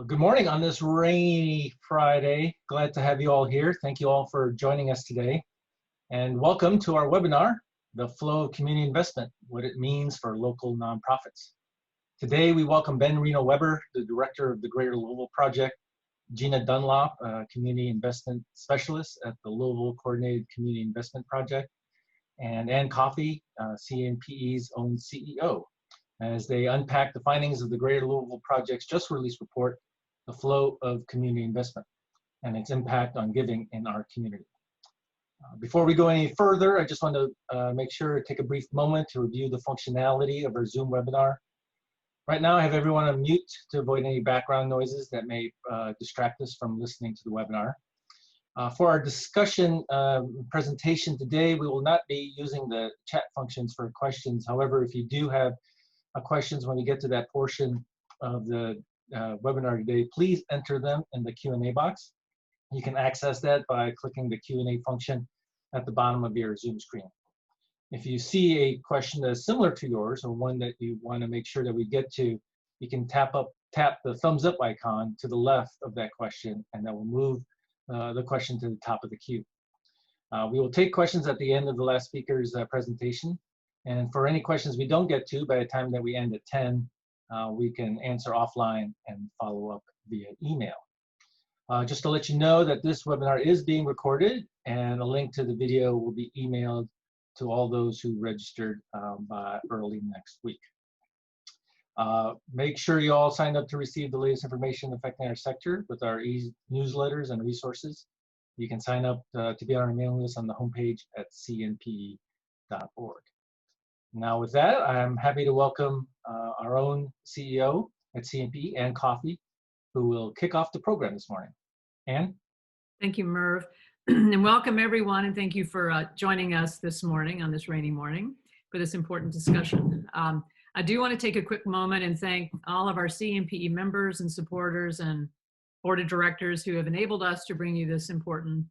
Good morning on this rainy Friday. Glad to have you all here. Thank you all for joining us today. And welcome to our webinar, The Flow of Community Investment, What It Means for Local Nonprofits. Today we welcome Ben Reno-Weber, the Director of the Greater Louisville Project, Jeana Dunlap, Community Investment Specialist at the Louisville Coordinated Community Investment Project, and Coffey, CNPE's own CEO, as they unpack the findings of the Greater Louisville Project's just released report, The Flow of Community Investment, and its impact on giving in our community. Before we go any further, I just want to make sure to take a brief moment to review the functionality of our Zoom webinar. Right now, I have everyone on mute to avoid any background noises that may distract us from listening to the webinar. For our discussion presentation today, we will not be using the chat functions for questions. However, if you do have questions when we get to that portion of the webinar today, please enter them in the Q&A box. You can access that by clicking the Q&A function at the bottom of your Zoom screen. If you see a question that is similar to yours or one that you want to make sure that we get to, you can tap the thumbs up icon to the left of that question, and that will move the question to the top of the queue. We will take questions at the end of the last speaker's presentation. And for any questions we don't get to by the time that we end at 10, we can answer offline and follow up via email. Just to let you know that this webinar is being recorded, and a link to the video will be emailed to all those who registered by early next week. Make sure you all sign up to receive the latest information affecting our sector with our newsletters and resources. You can sign up to be on our mailing list on the homepage at cnpe.org. Now with that, I'm happy to welcome our own CEO at CNPE, Ann Coffey, who will kick off the program this morning. Ann? Thank you, Merv. And welcome everyone, and thank you for joining us this morning on this rainy morning for this important discussion. I do want to take a quick moment and thank all of our CNPE members and supporters and board of directors who have enabled us to bring you this important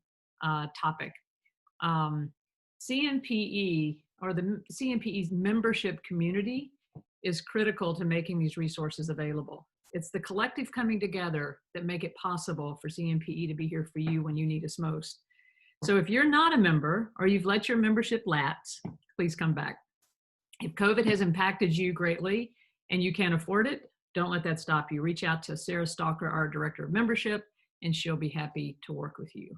topic. CNPE, or the CNPE's membership community, is critical to making these resources available. It's the collective coming together that make it possible for CNPE to be here for you when you need us most. So if you're not a member or you've let your membership lapse, please come back. If COVID has impacted you greatly and you can't afford it, don't let that stop you. Reach out to Sarah Stalker, our Director of Membership, and she'll be happy to work with you.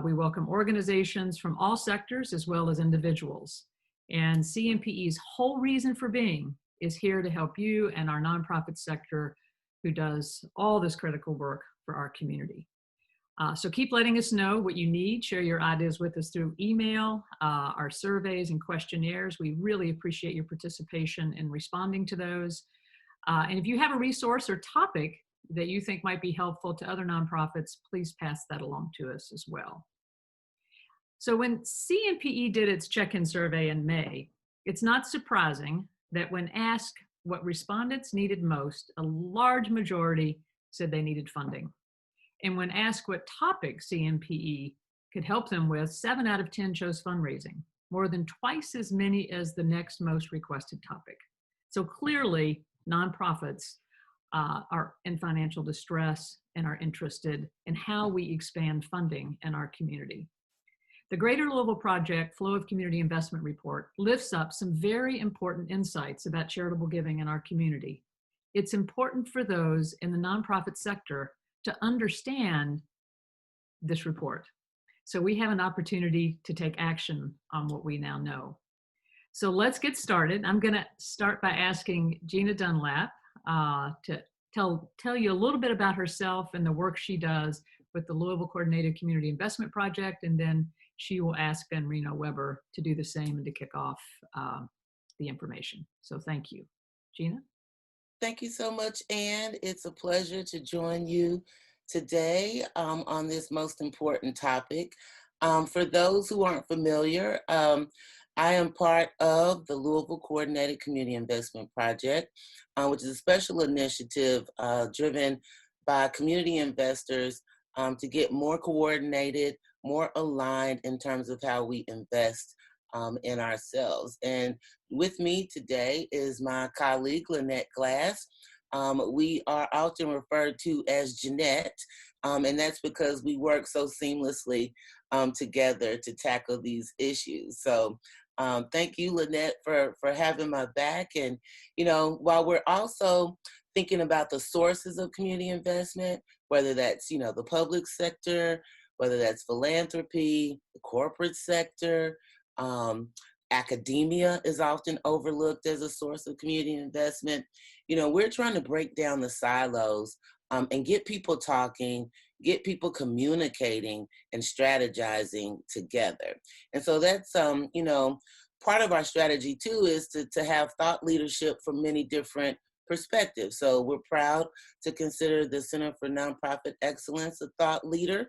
We welcome organizations from all sectors as well as individuals. And CNPE's whole reason for being is here to help you and our nonprofit sector who does all this critical work for our community. So keep letting us know what you need. Share your ideas with us through email, our surveys and questionnaires. We really appreciate your participation in responding to those. And if you have a resource or topic that you think might be helpful to other nonprofits, please pass that along to us as well. So when CNPE did its check-in survey in May, it's not surprising that when asked what respondents needed most, a large majority said they needed funding. And when asked what topic CNPE could help them with, 7 out of 10 chose fundraising, more than twice as many as the next most requested topic. So clearly, nonprofits are in financial distress and are interested in how we expand funding in our community. The Greater Louisville Project Flow of Community Investment Report lifts up some very important insights about charitable giving in our community. It's important for those in the nonprofit sector to understand this report. So we have an opportunity to take action on what we now know. So let's get started. I'm gonna start by asking Jeana Dunlap to tell you a little bit about herself and the work she does with the Louisville Coordinated Community Investment Project, and then she will ask Ben Reno-Weber to do the same and to kick off the information. So thank you. Jeana? Thank you so much, Ann. It's a pleasure to join you today on this most important topic. For those who aren't familiar, I am part of the Louisville Coordinated Community Investment Project, which is a special initiative driven by community investors to get more coordinated, more aligned in terms of how we invest in ourselves. And with me today is my colleague, Lynnette, We are often referred to as Jeanette, and that's because we work so seamlessly together to tackle these issues. So thank you, Lynnette, for having my back. And, you know, while we're also thinking about the sources of community investment, whether that's, you know, the public sector, whether that's philanthropy, the corporate sector, academia is often overlooked as a source of community investment. You know, we're trying to break down the silos and get people talking, get people communicating and strategizing together. And so that's, you know, part of our strategy too is to have thought leadership from many different perspectives. So we're proud to consider the Center for Nonprofit Excellence a thought leader.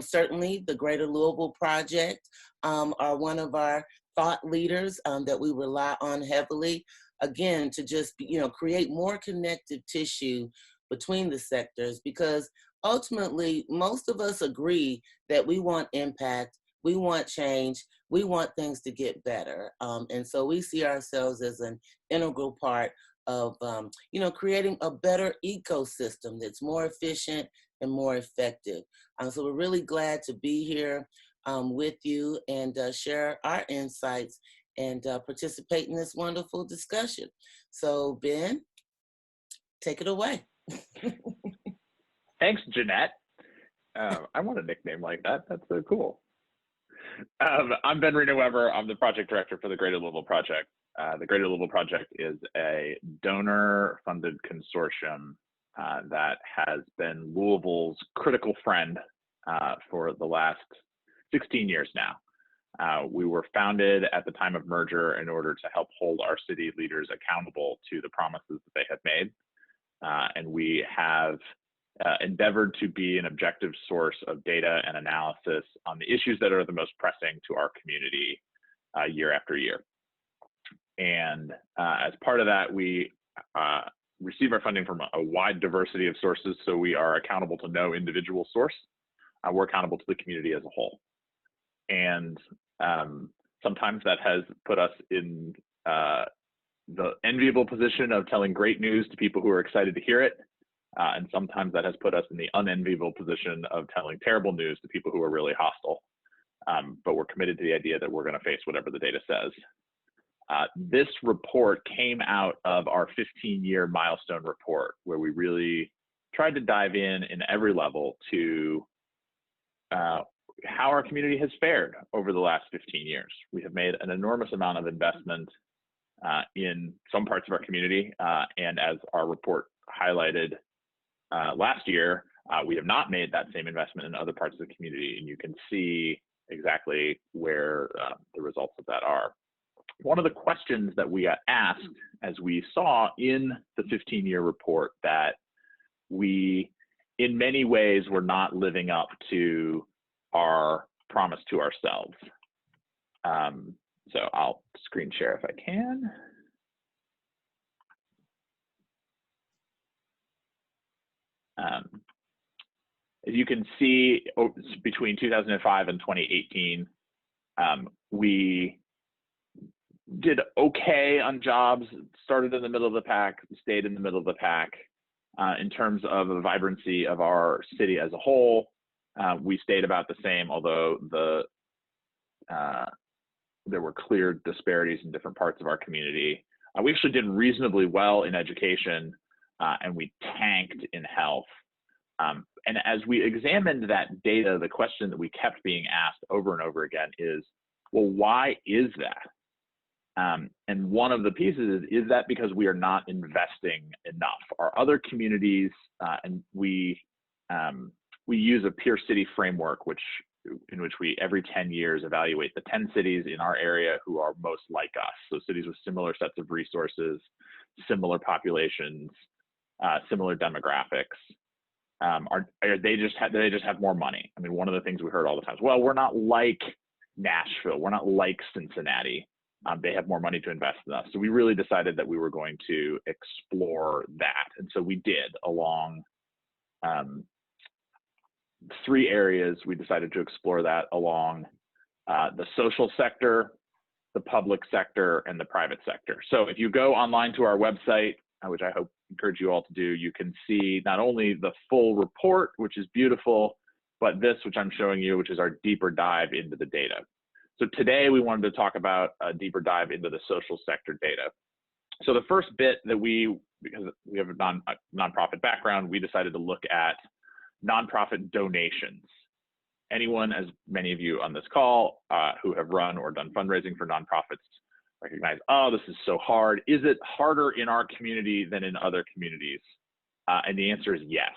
Certainly the Greater Louisville Project are one of our thought leaders that we rely on heavily, again, to just, you know, create more connective tissue between the sectors, because ultimately most of us agree that we want impact, we want change, we want things to get better. And so we see ourselves as an integral part of, you know, creating a better ecosystem that's more efficient and more effective. So we're really glad to be here with you and share our insights and participate in this wonderful discussion. So Ben, take it away. Thanks, Jeanette. I want a nickname like that. That's so cool. I'm Ben Reno-Weber. I'm the project director for the Greater Louisville Project. The Greater Louisville Project is a donor-funded consortium that has been Louisville's critical friend for the last 16 years now. We were founded at the time of merger in order to help hold our city leaders accountable to the promises that they have made. And we have endeavored to be an objective source of data and analysis on the issues that are the most pressing to our community year after year. And as part of that, we receive our funding from a wide diversity of sources, so we are accountable to no individual source. We're accountable to the community as a whole. And sometimes that has put us in the enviable position of telling great news to people who are excited to hear it. And sometimes that has put us in the unenviable position of telling terrible news to people who are really hostile. But we're committed to the idea that we're going to face whatever the data says. This report came out of our 15-year milestone report, where we really tried to dive in every level to how our community has fared over the last 15 years. We have made an enormous amount of investment in some parts of our community, and as our report highlighted last year, we have not made that same investment in other parts of the community, and you can see exactly where the results of that are. One of the questions that we got asked as we saw in the 15-year report that we, in many ways, were not living up to our promise to ourselves. So I'll screen share if I can. As you can see, between 2005 and 2018, we did okay on jobs, started in the middle of the pack, stayed in the middle of the pack. In terms of the vibrancy of our city as a whole, we stayed about the same, although there were clear disparities in different parts of our community. We actually did reasonably well in education, and we tanked in health. And as we examined that data, the question that we kept being asked over and over again is, well, why is that? And one of the pieces is that because we are not investing enough. Our other communities, and we use a peer city framework, in which we every 10 years evaluate the 10 cities in our area who are most like us. So cities with similar sets of resources, similar populations, similar demographics. They just have more money. I mean, one of the things we heard all the time is, well, we're not like Nashville, we're not like Cincinnati. They have more money to invest in us. So we really decided that we were going to explore that. And so we did along 3 areas. We decided to explore that along the social sector, the public sector, and the private sector. So if you go online to our website, which I hope encourage you all to do, you can see not only the full report, which is beautiful, but this, which I'm showing you, which is our deeper dive into the data. So today we wanted to talk about a deeper dive into the social sector data. So the first bit that because we have a nonprofit background, we decided to look at nonprofit donations. Anyone, as many of you on this call who have run or done fundraising for nonprofits, recognize, oh, this is so hard. Is it harder in our community than in other communities? And the answer is yes.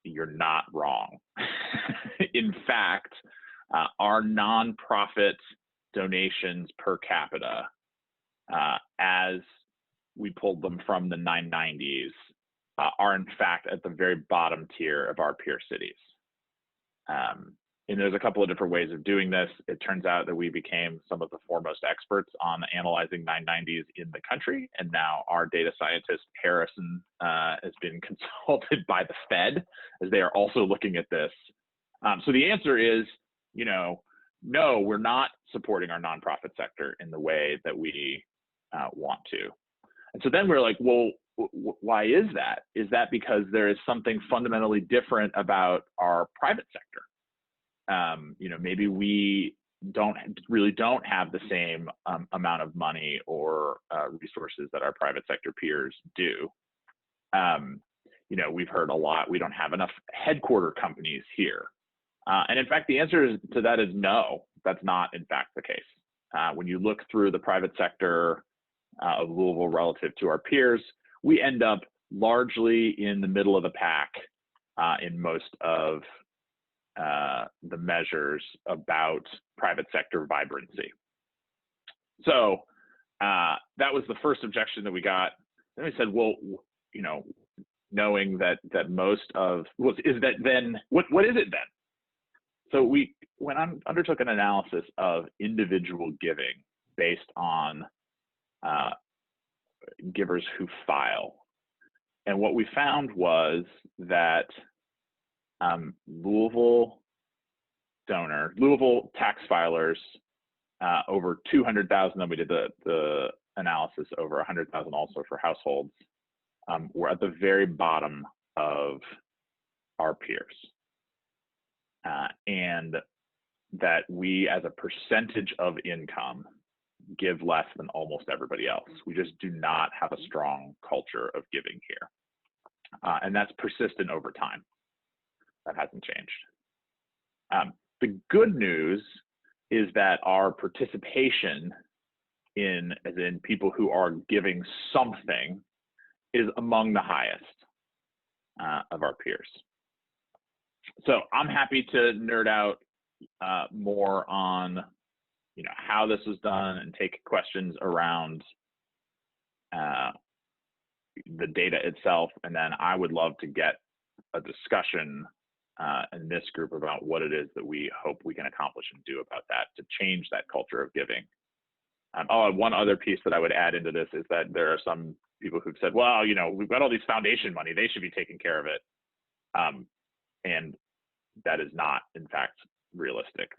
You're not wrong. In fact, our nonprofit donations per capita, as we pulled them from the 990s, are in fact at the very bottom tier of our peer cities. And there's a couple of different ways of doing this. It turns out that we became some of the foremost experts on analyzing 990s in the country. And now our data scientist, Harrison, has been consulted by the Fed as they are also looking at this. So the answer is, no, we're not supporting our nonprofit sector in the way that we want to. And so then we're like, well, why is that? Is that because there is something fundamentally different about our private sector? Maybe we don't have the same amount of money or resources that our private sector peers do. We've heard a lot, we don't have enough headquarter companies here. And in fact, the answer to that is no, that's not in fact the case. When you look through the private sector of Louisville relative to our peers, we end up largely in the middle of the pack in most of the measures about private sector vibrancy. So that was the first objection that we got. Then we said, well, knowing that most of, what is it then? So we undertook an analysis of individual giving based on givers who file. And what we found was that Louisville tax filers, over 200,000, then we did the analysis over 100,000 also for households, were at the very bottom of our peers. And that we, as a percentage of income, give less than almost everybody else. We just do not have a strong culture of giving here. And that's persistent over time. That hasn't changed. The good news is that our participation as in people who are giving something, is among the highest of our peers. So I'm happy to nerd out more on how this was done and take questions around the data itself, and then I would love to get a discussion in this group about what it is that we hope we can accomplish and do about that to change that culture of giving. One other piece that I would add into this is that there are some people who've said, well, we've got all these foundation money, they should be taking care of it. And that is not, in fact, realistic.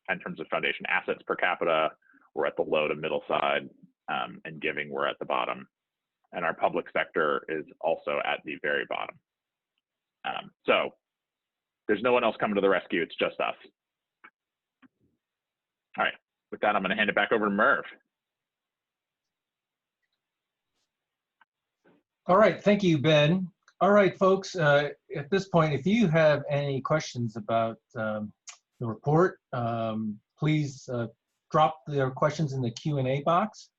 In terms of foundation assets per capita, we're at the low to middle side, and giving, we're at the bottom. And our public sector is also at the very bottom. So there's no one else coming to the rescue, it's just us. All right, with that, I'm gonna hand it back over to Merv. All right, thank you, Ben. All right, folks, at this point, if you have any questions about the report, please drop their questions in the Q&A box,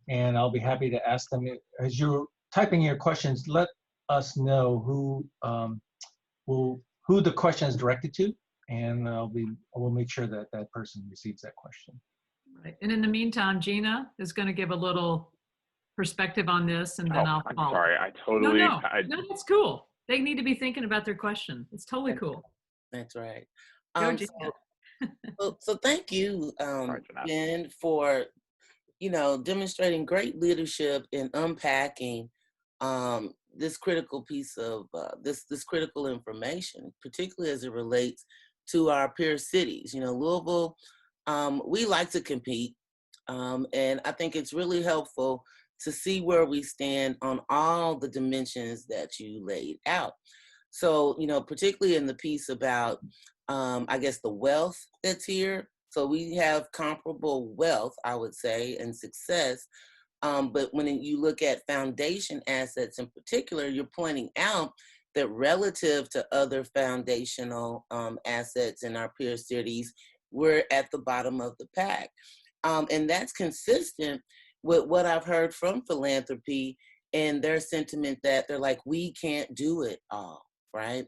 and I'll be happy to ask them. As you're typing your questions, let us know who the question is directed to, and we'll make sure that that person receives that question. Right. And in the meantime, Jeana is going to give a little perspective on this, and then I'll follow. I'm sorry, I totally. No, that's cool. They need to be thinking about their question. It's totally cool. That's right. Go, Jeana. So thank you, Ben, for demonstrating great leadership in unpacking this critical piece of this critical information, particularly as it relates to our peer cities. Louisville, we like to compete, and I think it's really helpful to see where we stand on all the dimensions that you laid out. So, particularly in the piece about, I guess, the wealth that's here. So we have comparable wealth, I would say, and success. But when you look at foundation assets in particular, you're pointing out that relative to other foundational assets in our peer cities, we're at the bottom of the pack. And that's consistent with what I've heard from philanthropy and their sentiment that they're like, we can't do it all, right?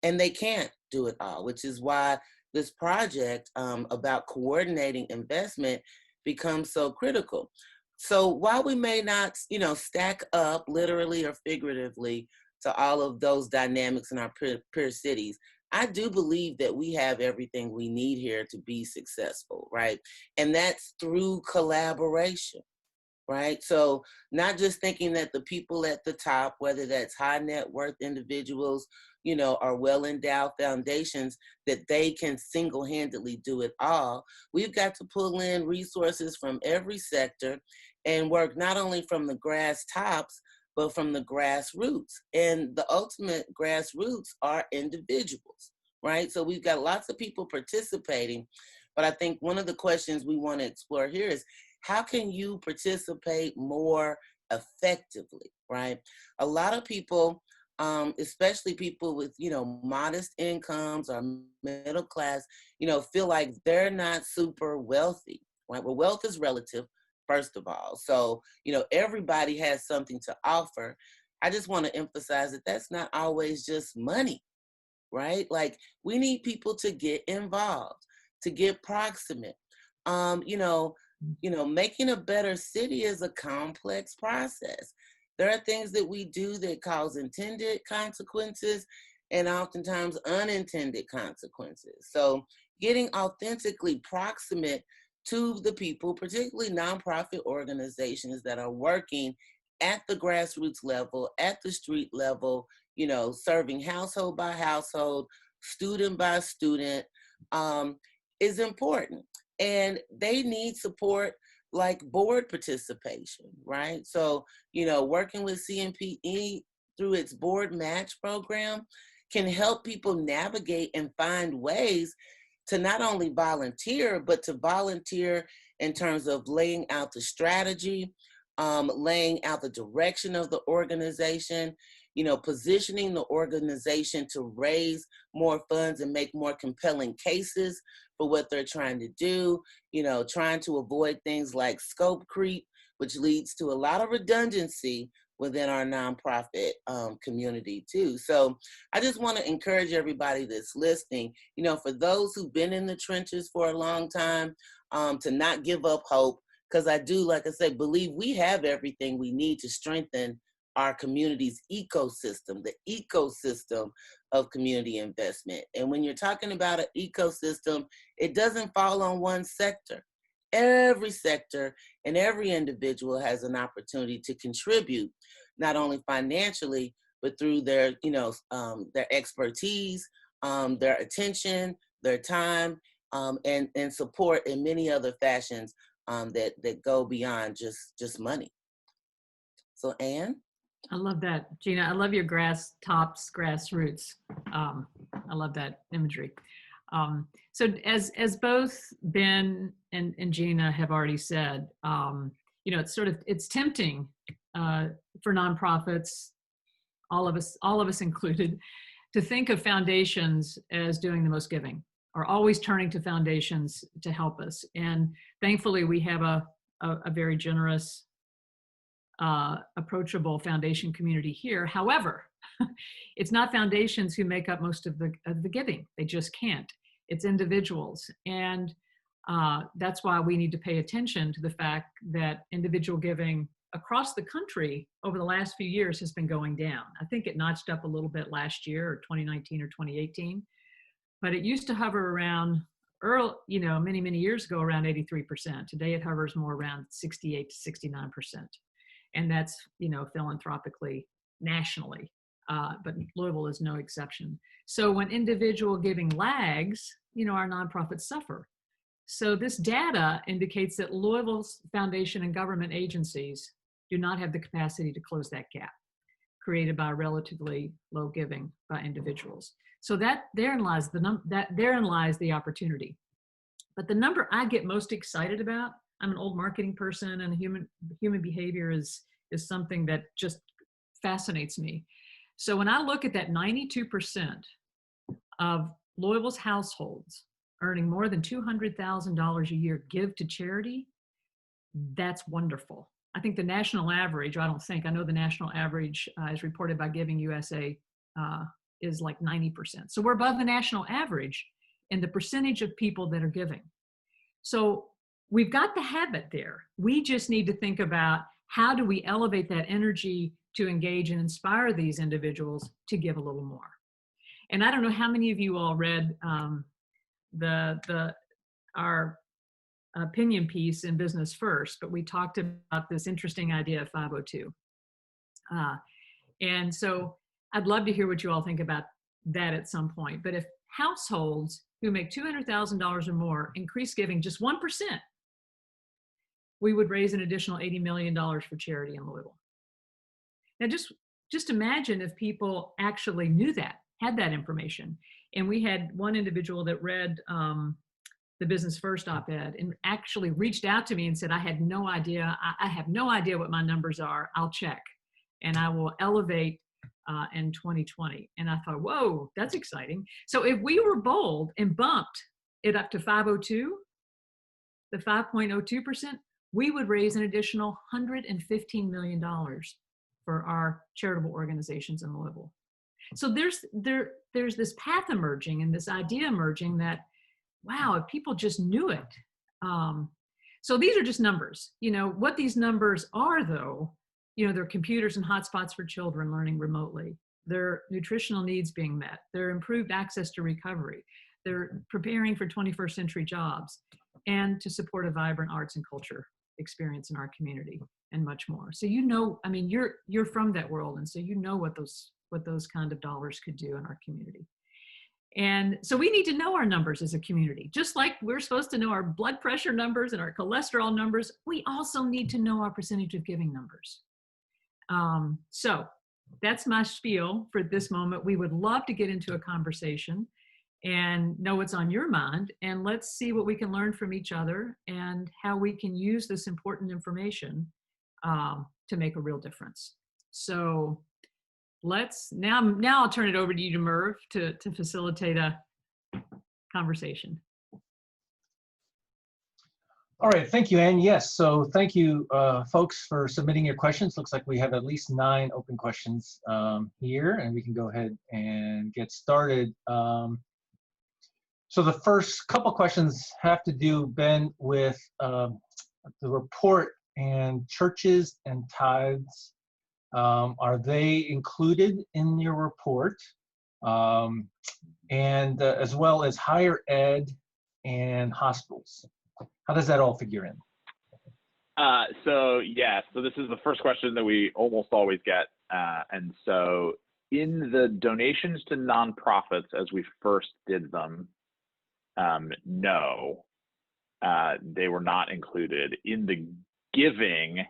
And they can't do it all, which is why this project about coordinating investment becomes so critical. So while we may not, stack up literally or figuratively to all of those dynamics in our peer cities, I do believe that we have everything we need here to be successful, right? And that's through collaboration, right? So not just thinking that the people at the top, whether that's high net worth individuals, are well-endowed foundations, that they can single-handedly do it all. We've got to pull in resources from every sector and work not only from the grass tops, but from the grassroots. And the ultimate grassroots are individuals, right? So we've got lots of people participating, but I think one of the questions we want to explore here is, how can you participate more effectively, right? A lot of people, especially people with, modest incomes or middle class, feel like they're not super wealthy, right? Well, wealth is relative, first of all. So, everybody has something to offer. I just want to emphasize that that's not always just money, right? Like, we need people to get involved, to get proximate. Making a better city is a complex process. There are things that we do that cause intended consequences and oftentimes unintended consequences. So getting authentically proximate to the people, particularly nonprofit organizations that are working at the grassroots level, at the street level, serving household by household, student by student, is important. And they need support like board participation, right? So, working with CNPE through its board match program can help people navigate and find ways to not only volunteer, but to volunteer in terms of laying out the strategy, laying out the direction of the organization, positioning the organization to raise more funds and make more compelling cases for what they're trying to do, trying to avoid things like scope creep, which leads to a lot of redundancy within our nonprofit community too. So I just want to encourage everybody that's listening, for those who've been in the trenches for a long time, to not give up hope, because I do, like I said, believe we have everything we need to strengthen our community's ecosystem, the ecosystem of community investment. And when you're talking about an ecosystem, it doesn't fall on one sector. Every sector and every individual has an opportunity to contribute, not only financially, but through their, their expertise, their attention, their time, and support in many other fashions that go beyond just money. So, Anne? I love that, Jeana. I love your grass tops, grassroots. I love that imagery. So as both Ben and Jeana have already said, it's tempting for nonprofits, all of us included, to think of foundations as doing the most giving, or always turning to foundations to help us. And thankfully, we have a very generous, approachable foundation community here. However, it's not foundations who make up most of the giving. They just can't. It's individuals. And that's why we need to pay attention to the fact that individual giving across the country over the last few years has been going down. I think it notched up a little bit last year, or 2019 or 2018, but it used to hover around many, many years ago around 83%. Today it hovers more around 68 to 69%. And that's, philanthropically, nationally, but Louisville is no exception. So when individual giving lags, our nonprofits suffer. So this data indicates that Louisville's foundation and government agencies do not have the capacity to close that gap created by relatively low giving by individuals. So therein lies the opportunity. But the number I get most excited about, I'm an old marketing person, and human behavior is something that just fascinates me. So when I look at that 92% of Louisville's households earning more than $200,000 a year give to charity, that's wonderful. I think the national average, I know the national average as reported by Giving USA is like 90%. So we're above the national average in the percentage of people that are giving. So we've got the habit there. We just need to think about how do we elevate that energy to engage and inspire these individuals to give a little more. And I don't know how many of you all read our opinion piece in Business First, but we talked about this interesting idea of 502. And so I'd love to hear what you all think about that at some point. But if households who make $200,000 or more increase giving just 1%, we would raise an additional $80 million for charity in Louisville. Now just imagine if people actually knew that, had that information. And we had one individual that read the Business First op-ed and actually reached out to me and said, I had no idea. I have no idea what my numbers are. I'll check and I will elevate in 2020. And I thought, whoa, that's exciting. So if we were bold and bumped it up to 502, the 5.02%, we would raise an additional $115 million for our charitable organizations in Louisville. So there's this path emerging and this idea emerging that, wow, if people just knew it. So these are just numbers. You know, what these numbers are, though, you know, they're computers and hotspots for children learning remotely. Their nutritional needs being met. Their improved access to recovery. They're preparing for 21st century jobs and to support a vibrant arts and culture experience in our community and much more. So, you know, I mean, you're from that world. And so you know what those kind of dollars could do in our community. And so we need to know our numbers as a community. Just like we're supposed to know our blood pressure numbers and our cholesterol numbers, we also need to know our percentage of giving numbers. So that's my spiel for this moment. We would love to get into a conversation and know what's on your mind. And let's see what we can learn from each other and how we can use this important information to make a real difference. So now I'll turn it over to you, Merv, to facilitate a conversation. All right, thank you, Ann. Yes, so thank you, folks, for submitting your questions. Looks like we have at least 9 open questions here, and we can go ahead and get started. So the first couple questions have to do, Ben, with the report and churches and tithes. Are they included in your report? And as well as higher ed and hospitals. How does that all figure in? So this is the first question that we almost always get. And so in the donations to nonprofits as we first did them, no, they were not included. In the giving,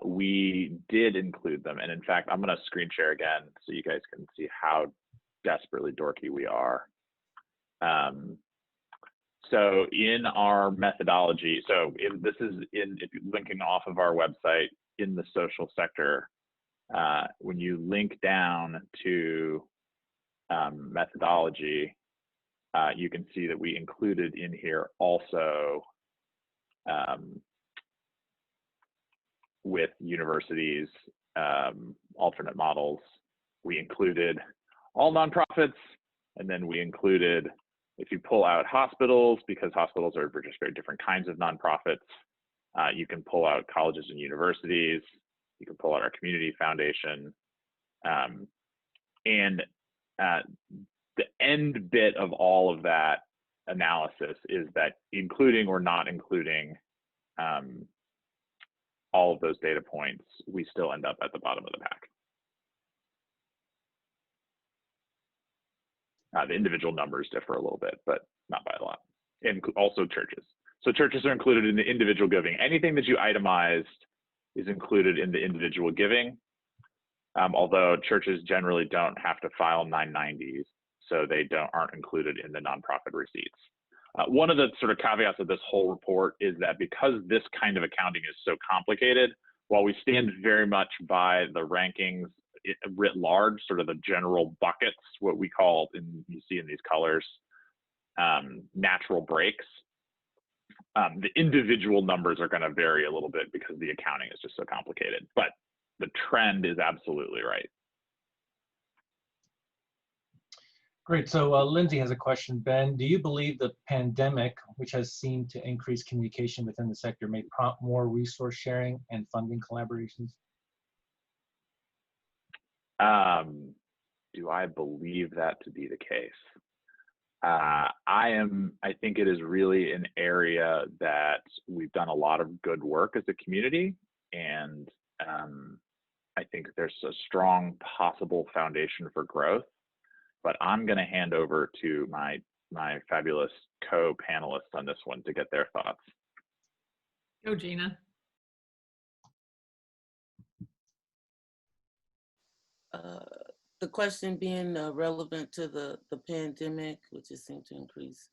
we did include them. And in fact, I'm going to screen share again so you guys can see how desperately dorky we are. So in our methodology, if you're linking off of our website in the social sector, when you link down to methodology, you can see that we included in here also with universities, alternate models, we included all nonprofits, and then we included, if you pull out hospitals, because hospitals are just very different kinds of nonprofits, you can pull out colleges and universities, you can pull out our community foundation, and the end bit of all of that analysis is that including or not including all of those data points, we still end up at the bottom of the pack. The individual numbers differ a little bit, but not by a lot. And also churches. So churches are included in the individual giving. Anything that you itemized is included in the individual giving, although churches generally don't have to file 990s, so they aren't included in the nonprofit receipts. One of the sort of caveats of this whole report is that because this kind of accounting is so complicated, while we stand very much by the rankings writ large, sort of the general buckets, what we call, you see in these colors, natural breaks, the individual numbers are going to vary a little bit because the accounting is just so complicated, but the trend is absolutely right. Great. So Lindsay has a question. Ben, do you believe the pandemic, which has seemed to increase communication within the sector, may prompt more resource sharing and funding collaborations? Do I believe that to be the case? I think it is really an area that we've done a lot of good work as a community, and I think there's a strong possible foundation for growth. But I'm going to hand over to my fabulous co-panelists on this one to get their thoughts. Go, Jeana. The question being relevant to the pandemic, which has seemed to increase.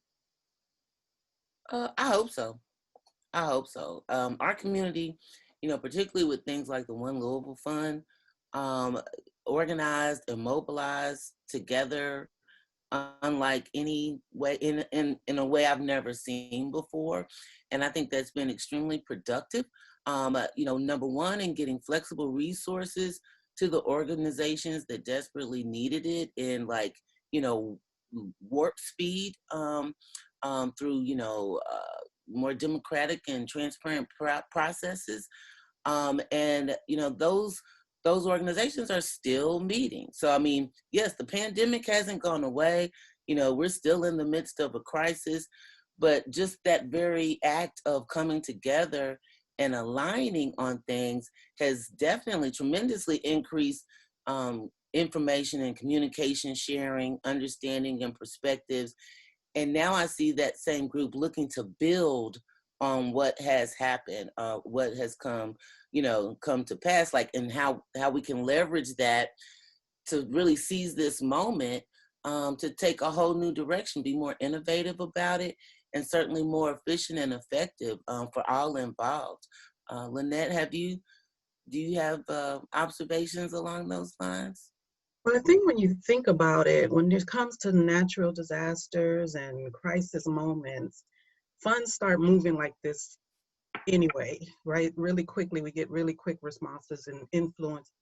I hope so. I hope so. Our community, particularly with things like the One Louisville Fund, organized and mobilized together, unlike any way, in a way I've never seen before. And I think that's been extremely productive. Number one, in getting flexible resources to the organizations that desperately needed it in warp speed, through, more democratic and transparent processes. Those organizations are still meeting. So, yes, the pandemic hasn't gone away. We're still in the midst of a crisis, but just that very act of coming together and aligning on things has definitely tremendously increased information and communication sharing, understanding and perspectives. And now I see that same group looking to build on what has happened, what has come to pass, and how we can leverage that to really seize this moment, to take a whole new direction, be more innovative about it, and certainly more efficient and effective for all involved. Lynnette, do you have observations along those lines? Well, I think when you think about it, when it comes to natural disasters and crisis moments, funds start moving like this anyway, right? Really quickly, we get really quick responses and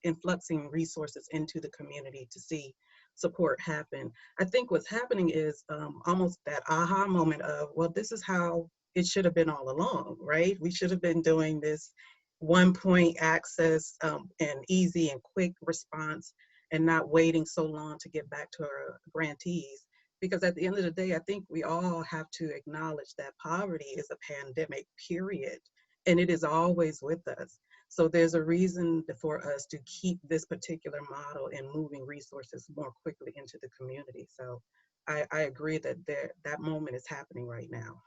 influxing resources into the community to see support happen. I think what's happening is almost that aha moment of, well, this is how it should have been all along, right? We should have been doing this one-point access and easy and quick response, and not waiting so long to get back to our grantees. Because at the end of the day, I think we all have to acknowledge that poverty is a pandemic, period. And it is always with us. So there's a reason for us to keep this particular model and moving resources more quickly into the community. So I agree that that moment is happening right now.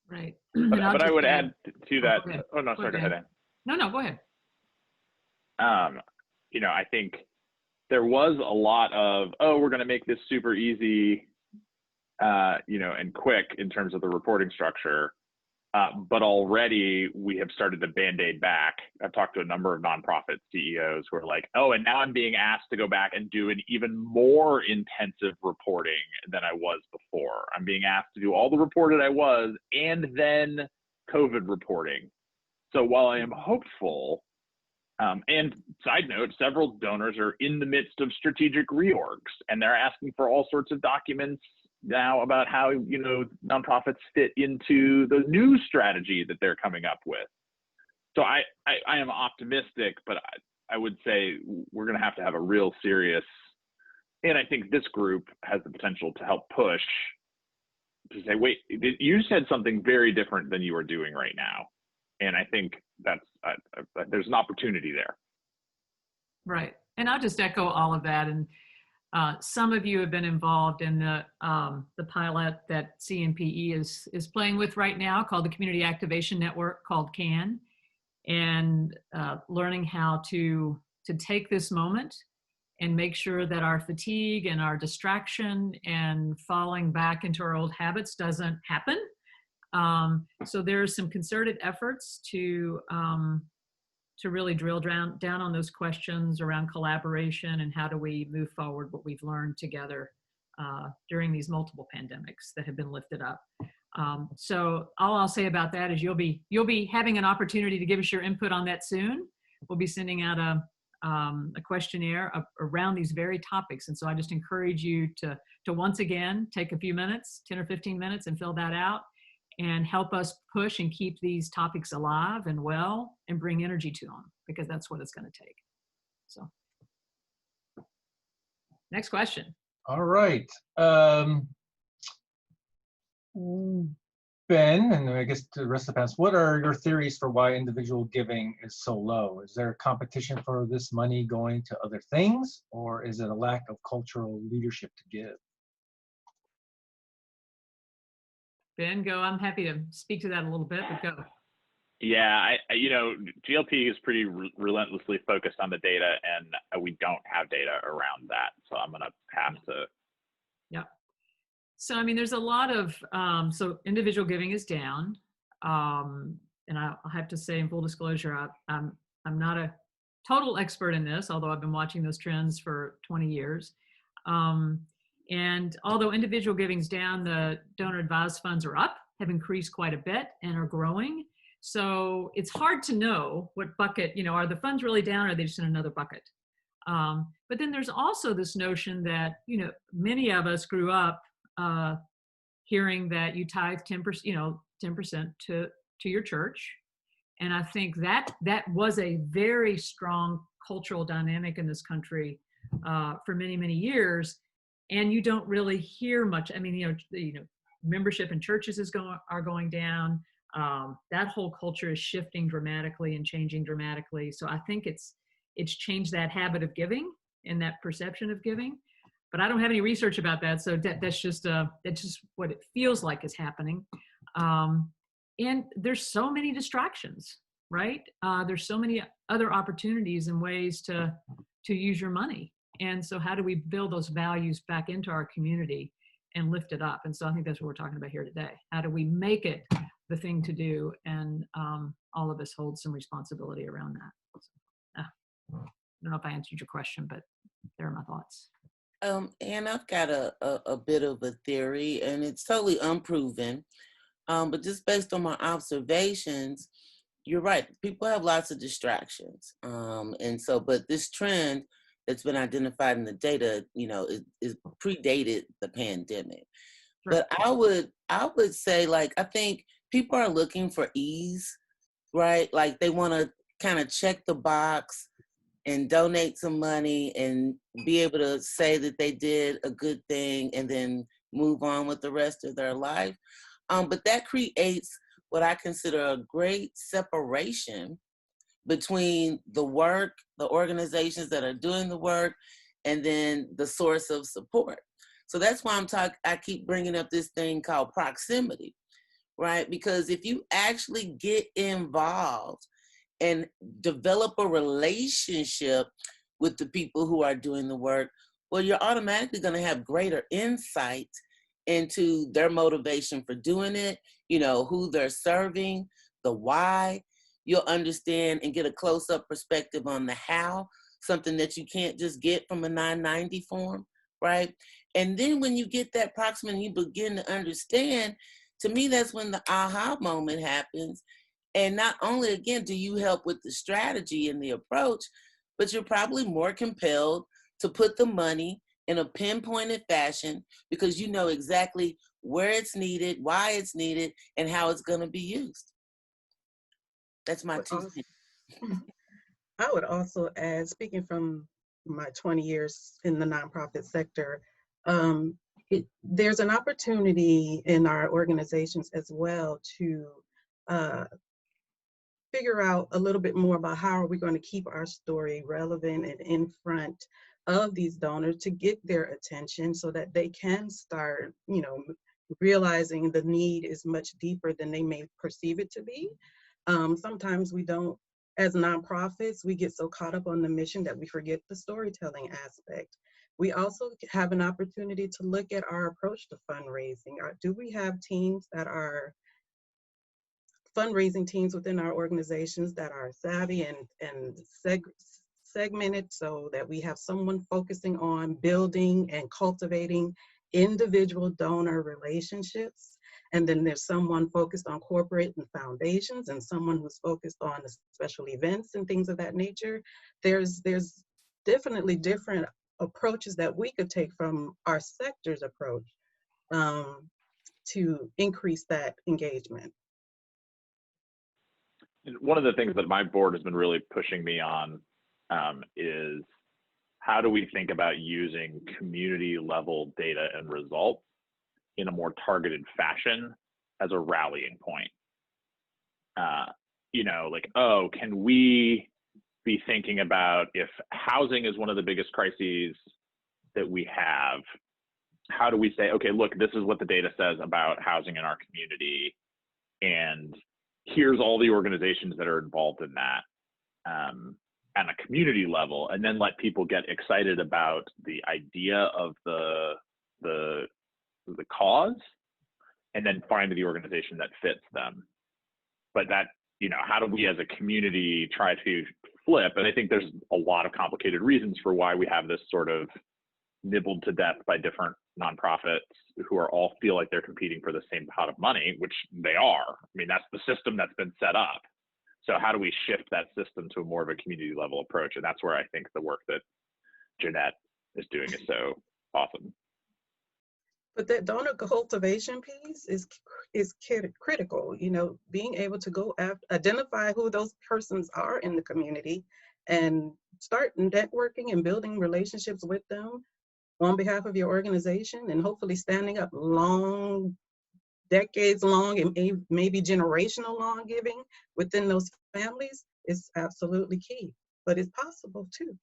Right. But I would add to that. Oh, no, sorry, go ahead, Ann. No, go ahead. I think there was a lot of, we're going to make this super easy, and quick in terms of the reporting structure. But already we have started to Band-Aid back. I've talked to a number of nonprofit CEOs who are like, and now I'm being asked to go back and do an even more intensive reporting than I was before. I'm being asked to do all the reporting I was and then COVID reporting. So while I am hopeful, and side note, several donors are in the midst of strategic reorgs, and they're asking for all sorts of documents now about how, nonprofits fit into the new strategy that they're coming up with. So I am optimistic, but I would say we're going to have a real serious, and I think this group has the potential to help push to say, wait, you said something very different than you are doing right now. And I think there's an opportunity there. Right. And I'll just echo all of that. And some of you have been involved in the pilot that CNPE is playing with right now, called the Community Activation Network, called CAN. and learning how to take this moment and make sure that our fatigue and our distraction and falling back into our old habits doesn't happen. So there's some concerted efforts to really drill down on those questions around collaboration and how do we move forward what we've learned together during these multiple pandemics that have been lifted up. So all I'll say about that is you'll be having an opportunity to give us your input on that soon. We'll be sending out a questionnaire around these very topics. And so I just encourage you to once again, take a few minutes, 10 or 15 minutes, and fill that out and help us push and keep these topics alive and well and bring energy to them, because that's what it's going to take. So next question. All right. Ben, and I guess the rest of the panelists, what are your theories for why individual giving is so low? Is there a competition for this money going to other things, or is it a lack of cultural leadership to give? Ben, go. I'm happy to speak to that a little bit, but go. Yeah, GLP is pretty relentlessly focused on the data, and we don't have data around that. So I'm going to have to. Yeah. So, I mean, there's a lot of, so individual giving is down. And I'll have to say in full disclosure, I'm not a total expert in this, although I've been watching those trends for 20 years. And although individual giving is down, the donor advised funds are up, have increased quite a bit and are growing. So it's hard to know what bucket, are the funds really down, or are they just in another bucket? But then there's also this notion that, many of us grew up hearing that you tithe 10%, 10% to your church. And I think that was a very strong cultural dynamic in this country for many, many years. And you don't really hear much. I mean, membership in churches are going down. That whole culture is shifting dramatically and changing dramatically. So I think it's changed that habit of giving and that perception of giving. But I don't have any research about that, so that's just what it feels like is happening. And there's so many distractions, right? There's so many other opportunities and ways to use your money. And so how do we build those values back into our community and lift it up? And so I think that's what we're talking about here today. How do we make it the thing to do? And all of us hold some responsibility around that. So, I don't know if I answered your question, but there are my thoughts. And I've got a bit of a theory, and it's totally unproven, but just based on my observations, you're right. People have lots of distractions, and so, but this trend that's been identified in the data, is predated the pandemic. Sure. But I would say, I think people are looking for ease, right? Like they want to kind of check the box and donate some money and be able to say that they did a good thing and then move on with the rest of their life. But that creates what I consider a great separation between the work, the organizations that are doing the work, and then the source of support. So that's why I keep bringing up this thing called proximity, right? Because if you actually get involved and develop a relationship with the people who are doing the work, well, you're automatically going to have greater insight into their motivation for doing it, who they're serving, the why. You'll understand and get a close-up perspective on the how, something that you can't just get from a 990 form, right? And then when you get that proximity and you begin to understand, to me, that's when the aha moment happens. And not only, again, do you help with the strategy and the approach, but you're probably more compelled to put the money in a pinpointed fashion because you know exactly where it's needed, why it's needed, and how it's going to be used. That's my 2 cents. I would also add, speaking from my 20 years in the nonprofit sector, there's an opportunity in our organizations as well to figure out a little bit more about how are we going to keep our story relevant and in front of these donors to get their attention so that they can start, realizing the need is much deeper than they may perceive it to be. Sometimes we don't as nonprofits, we get so caught up on the mission that we forget the storytelling aspect. We also have an opportunity to look at our approach to fundraising. Do we have teams that are fundraising teams within our organizations that are savvy and segmented, so that we have someone focusing on building and cultivating individual donor relationships, and then there's someone focused on corporate and foundations, and someone who's focused on the special events and things of that nature. There's definitely different approaches that we could take from our sector's approach to increase that engagement. One of the things that my board has been really pushing me on is how do we think about using community level data and results in a more targeted fashion as a rallying point? You know, like, oh, can we be thinking about if housing is one of the biggest crises that we have, how do we say, okay, look, this is what the data says about housing in our community, and here's all the organizations that are involved in that at a community level, and then let people get excited about the idea of the cause, and then find the organization that fits them. But that, you know, how do we as a community try to flip? And I think there's a lot of complicated reasons for why we have this sort of nibbled to death by different nonprofits who are all feel like they're competing for the same pot of money, which they are. I mean, that's the system that's been set up. So how do we shift that system to a more of a community level approach? And that's where I think the work that Jeanette is doing is so awesome. But that donor cultivation piece is critical. You know, being able to go after, identify who those persons are in the community and start networking and building relationships with them on behalf of your organization, and hopefully standing up long, decades long, and maybe generational long giving within those families is absolutely key. But it's possible too.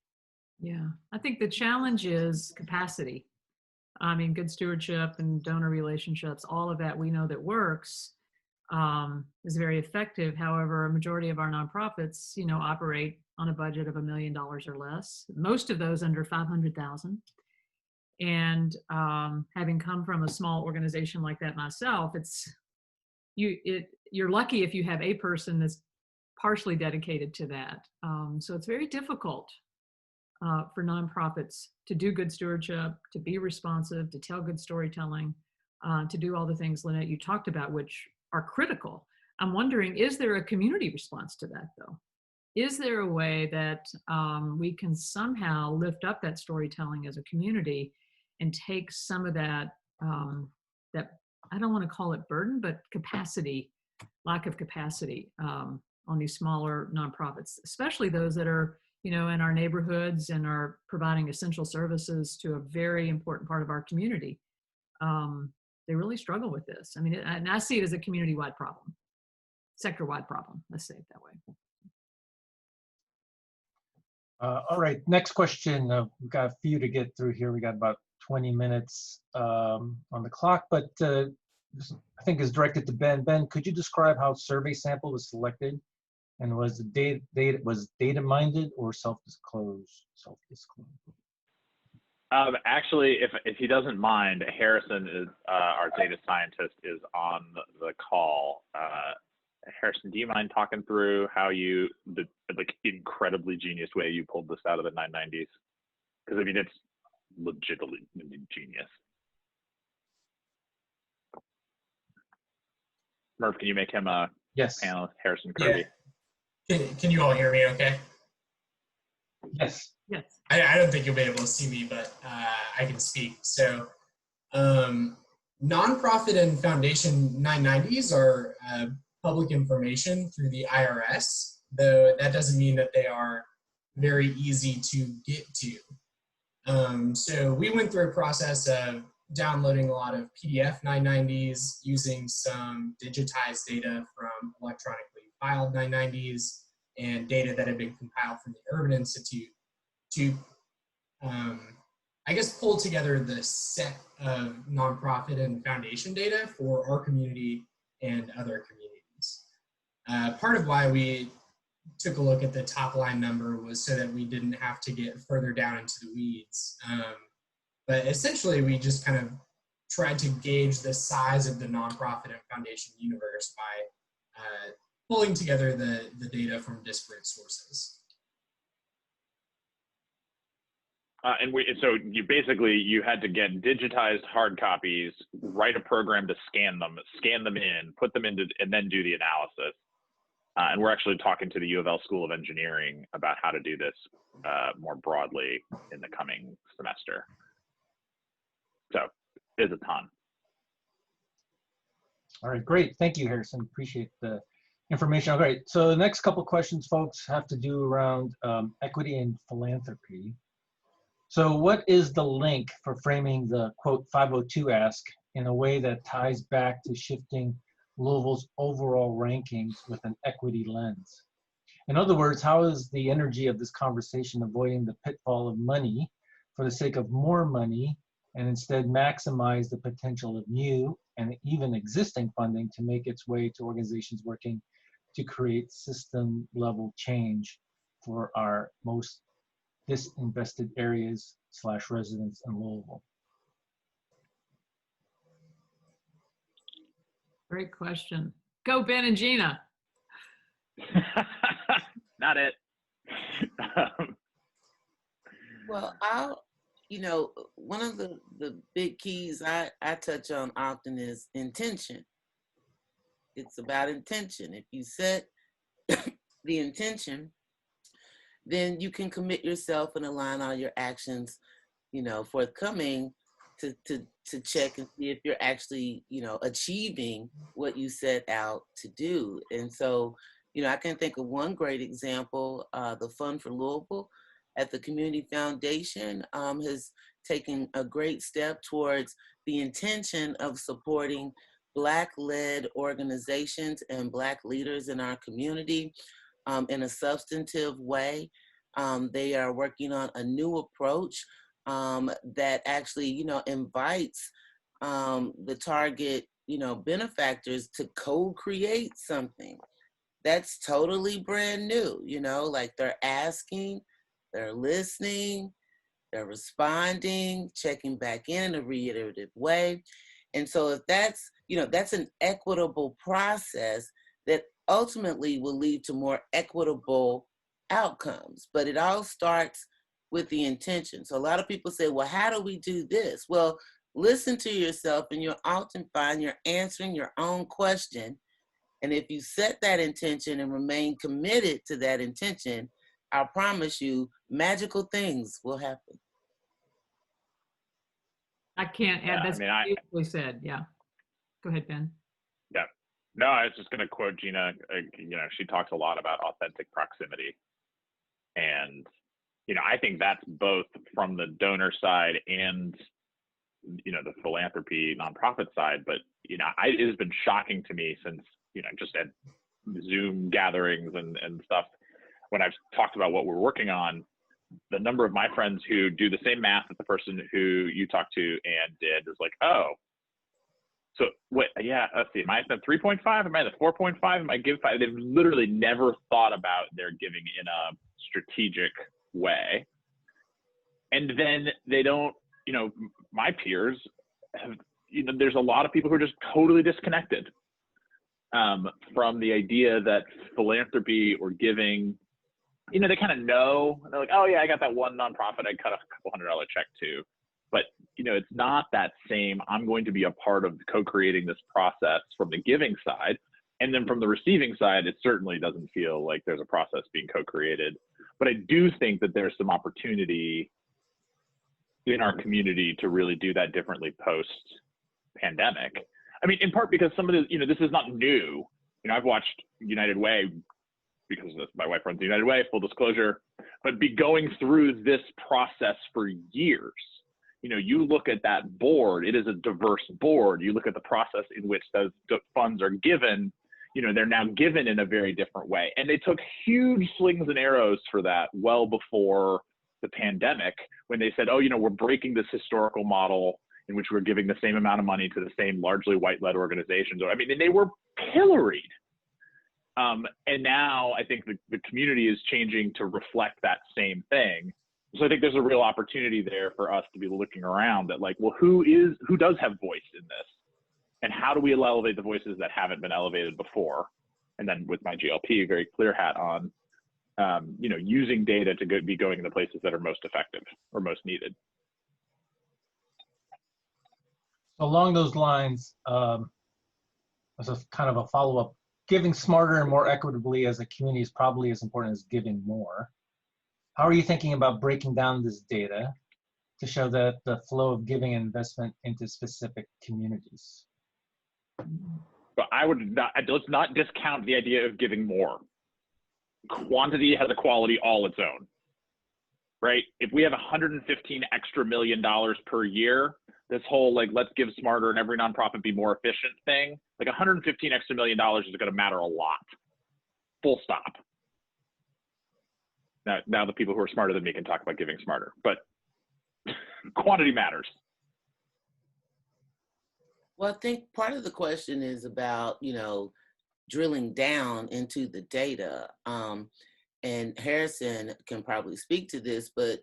Yeah, I think the challenge is capacity. I mean, good stewardship and donor relationships, all of that we know that works, is very effective. However, a majority of our nonprofits, you know, operate on a budget of $1 million or less. Most of those under 500,000. And having come from a small organization like that myself, you're lucky if you have a person that's partially dedicated to that. So it's very difficult for nonprofits to do good stewardship, to be responsive, to tell good storytelling, to do all the things, Lynnette, you talked about, which are critical. I'm wondering, is there a community response to that, though? Is there a way that we can somehow lift up that storytelling as a community and take some of that, that I don't want to call it burden, but capacity, lack of capacity on these smaller nonprofits, especially those that are, you know, in our neighborhoods and are providing essential services to a very important part of our community. They really struggle with this. I mean, and I see it as a community-wide problem, sector-wide problem, let's say it that way. All right, next question. We've got a few to get through here. We got about 20 minutes on the clock, but this, I think, is directed to Ben. Ben, could you describe how survey sample was selected, and was the data minded or self-disclosed? Actually, if he doesn't mind, Harrison is our data scientist, is on the call. Harrison, do you mind talking through how the like incredibly genius way you pulled this out of the 990s? Because I mean, it's legitimately genius. Murph, can you make him a Yes. panelist? Harrison Kirby. Yeah. Can you all hear me okay? Yes. Yes. I don't think you'll be able to see me, but I can speak. So nonprofit and foundation 990s are public information through the IRS, though that doesn't mean that they are very easy to get to. So we went through a process of downloading a lot of PDF 990s, using some digitized data from electronically filed 990s, and data that had been compiled from the Urban Institute to, I guess, pull together the set of nonprofit and foundation data for our community and other communities. Part of why we took a look at the top line number was so that we didn't have to get further down into the weeds. But essentially, we just kind of tried to gauge the size of the nonprofit and foundation universe by pulling together the data from disparate sources. So you had to get digitized hard copies, write a program to scan them in, put them into, and then do the analysis. And we're actually talking to the U of L School of Engineering about how to do this more broadly in the coming semester. So it's a ton. All right, great. Thank you, Harrison. Appreciate the information. All right, so the next couple questions, folks, have to do around equity and philanthropy. So what is the link for framing the, quote, 502 ask in a way that ties back to shifting Louisville's overall rankings with an equity lens? In other words, how is the energy of this conversation avoiding the pitfall of money for the sake of more money and instead maximize the potential of new and even existing funding to make its way to organizations working to create system level change for our most disinvested areas / residents in Louisville? Great question. Go, Ben and Jeana. Not it. Well, one of the big keys I touch on often is intention. It's about intention. If you set the intention, then you can commit yourself and align all your actions, forthcoming to check and see if you're actually, achieving what you set out to do. And so, I can think of one great example, the Fund for Louisville at the Community Foundation has taken a great step towards the intention of supporting Black-led organizations and Black leaders in our community in a substantive way. They are working on a new approach that actually, invites the target, benefactors to co-create something. That's totally brand new, like they're asking, they're listening, they're responding, checking back in a reiterative way. And so if that's, that's an equitable process that ultimately will lead to more equitable outcomes. But it all starts with the intention. So a lot of people say, well, how do we do this? Well, listen to yourself and you'll often find you're answering your own question. And if you set that intention and remain committed to that intention, I promise you, magical things will happen. I can't add. That's beautifully said. Yeah. Go ahead, Ben. Yeah. No, I was just going to quote Jeana. She talks a lot about authentic proximity. And, I think that's both from the donor side and, the philanthropy nonprofit side. But, it has been shocking to me since, just at Zoom gatherings and stuff, when I've talked about what we're working on, the number of my friends who do the same math that the person who you talked to and did is like, oh, so what? Yeah, let's see. Am I at the 3.5? Am I at the 4.5? Am I give 5? They've literally never thought about their giving in a strategic way. And then they don't, my peers have, there's a lot of people who are just totally disconnected from the idea that philanthropy or giving, they kind of know. They're like, oh yeah, I got that one nonprofit I cut a couple $100 check to. But, it's not that same, I'm going to be a part of co-creating this process from the giving side. And then from the receiving side, it certainly doesn't feel like there's a process being co-created. But I do think that there's some opportunity in our community to really do that differently post-pandemic. I mean, in part because some of the, this is not new. I've watched United Way, because my wife runs the United Way, full disclosure, but be going through this process for years. You look at that board, it is a diverse board. You look at the process in which those funds are given, they're now given in a very different way. And they took huge slings and arrows for that well before the pandemic, when they said, oh, we're breaking this historical model in which we're giving the same amount of money to the same largely white-led organizations. I mean, and they were pilloried And now I think the community is changing to reflect that same thing. So I think there's a real opportunity there for us to be looking around that, like, well, who does have voice in this? And how do we elevate the voices that haven't been elevated before? And then with my GLP, very clear hat on, using data to be going in the places that are most effective or most needed. Along those lines, as a kind of a follow-up, giving smarter and more equitably as a community is probably as important as giving more. How are you thinking about breaking down this data to show that the flow of giving and investment into specific communities? But let's not discount the idea of giving more. Quantity has a quality all its own, right? If we have $115 extra million per year, this whole like, let's give smarter and every nonprofit be more efficient thing, like $115 extra million is going to matter a lot. Full stop. Now the people who are smarter than me can talk about giving smarter, but quantity matters. Well, I think part of the question is about, drilling down into the data. And Harrison can probably speak to this, but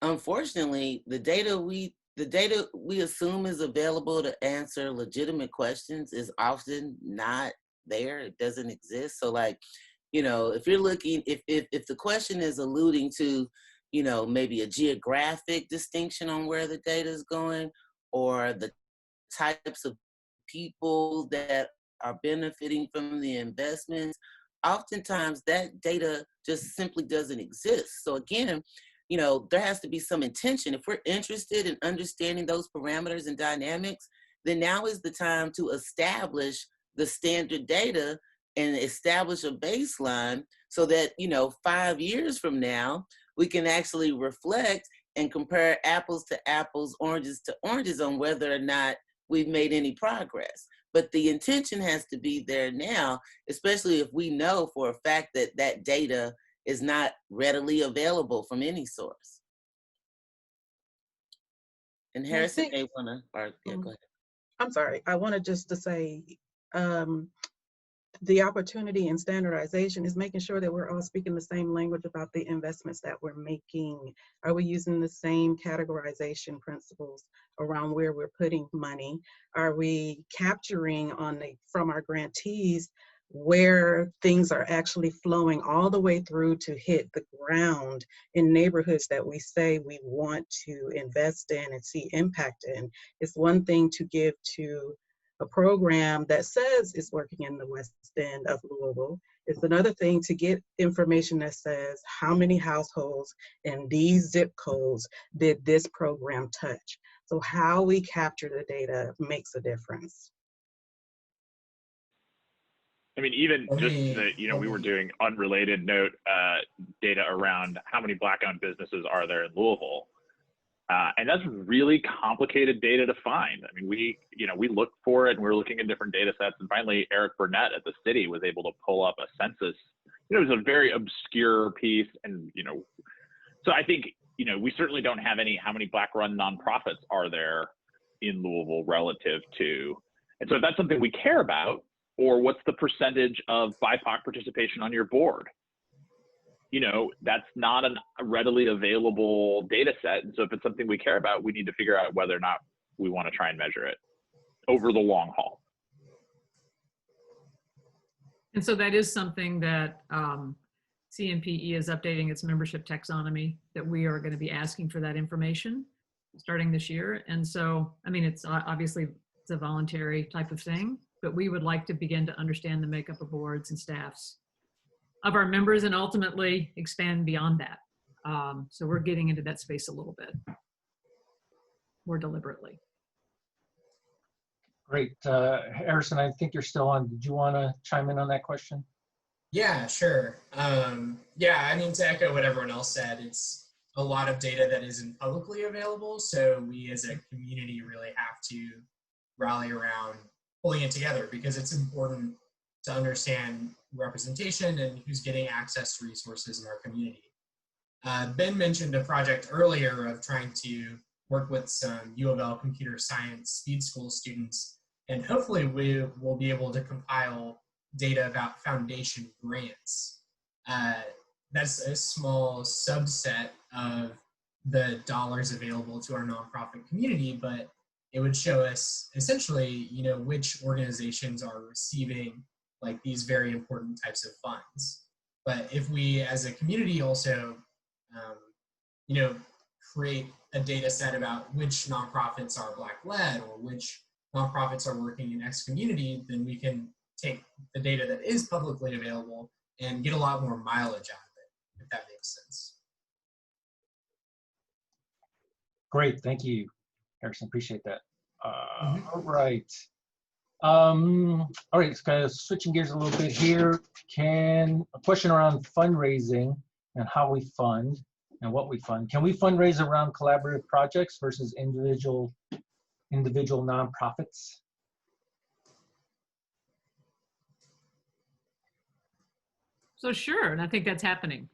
unfortunately, the data we assume is available to answer legitimate questions is often not there. It doesn't exist. So if you're looking, if the question is alluding to, maybe a geographic distinction on where the data is going, or the types of people that are benefiting from the investments, oftentimes that data just simply doesn't exist. So again, there has to be some intention. If we're interested in understanding those parameters and dynamics, then now is the time to establish the standard data and establish a baseline so that, 5 years from now, we can actually reflect and compare apples to apples, oranges to oranges on whether or not we've made any progress. But the intention has to be there now, especially if we know for a fact that that data is not readily available from any source. And Harrison may want to, go ahead. I'm sorry, I wanted just to say, the opportunity in standardization is making sure that we're all speaking the same language about the investments that we're making. Are we using the same categorization principles around where we're putting money? Are we capturing from our grantees where things are actually flowing all the way through to hit the ground in neighborhoods that we say we want to invest in and see impact in? It's one thing to give to a program that says it's working in the West End of Louisville. It's another thing to get information that says how many households in these zip codes did this program touch. So how we capture the data makes a difference. I mean, even just we were doing unrelated note data around how many Black-owned businesses are there in Louisville. And that's really complicated data to find. I mean, we looked for it and we were looking at different data sets, and finally Eric Burnett at the city was able to pull up a census. It was a very obscure piece, and so I think we certainly don't have how many Black-run nonprofits are there in Louisville relative to, and so if that's something we care about, or what's the percentage of BIPOC participation on your board? That's not a readily available data set. And so if it's something we care about, we need to figure out whether or not we want to try and measure it over the long haul. And so that is something that CNPE is updating its membership taxonomy, that we are going to be asking for that information starting this year. And so, I mean, it's obviously it's a voluntary type of thing, but we would like to begin to understand the makeup of boards and staffs of our members and ultimately expand beyond that. So we're getting into that space a little bit more deliberately. Great. Harrison, I think you're still on. Did you want to chime in on that question? Yeah, sure. Yeah, I mean, to echo what everyone else said, it's a lot of data that isn't publicly available. So we as a community really have to rally around pulling it together, because it's important to understand representation and who's getting access to resources in our community. Ben mentioned a project earlier of trying to work with some U of L computer science speed school students, and hopefully we will be able to compile data about foundation grants. That's a small subset of the dollars available to our nonprofit community, but it would show us essentially, which organizations are receiving like these very important types of funds. But if we as a community also, create a data set about which nonprofits are Black-led or which nonprofits are working in X community, then we can take the data that is publicly available and get a lot more mileage out of it, if that makes sense. Great, thank you, Harrison, appreciate that. All right. All right, it's kind of switching gears a little bit here. A question around fundraising and how we fund and what we fund. Can we fundraise around collaborative projects versus individual nonprofits? So sure, and I think that's happening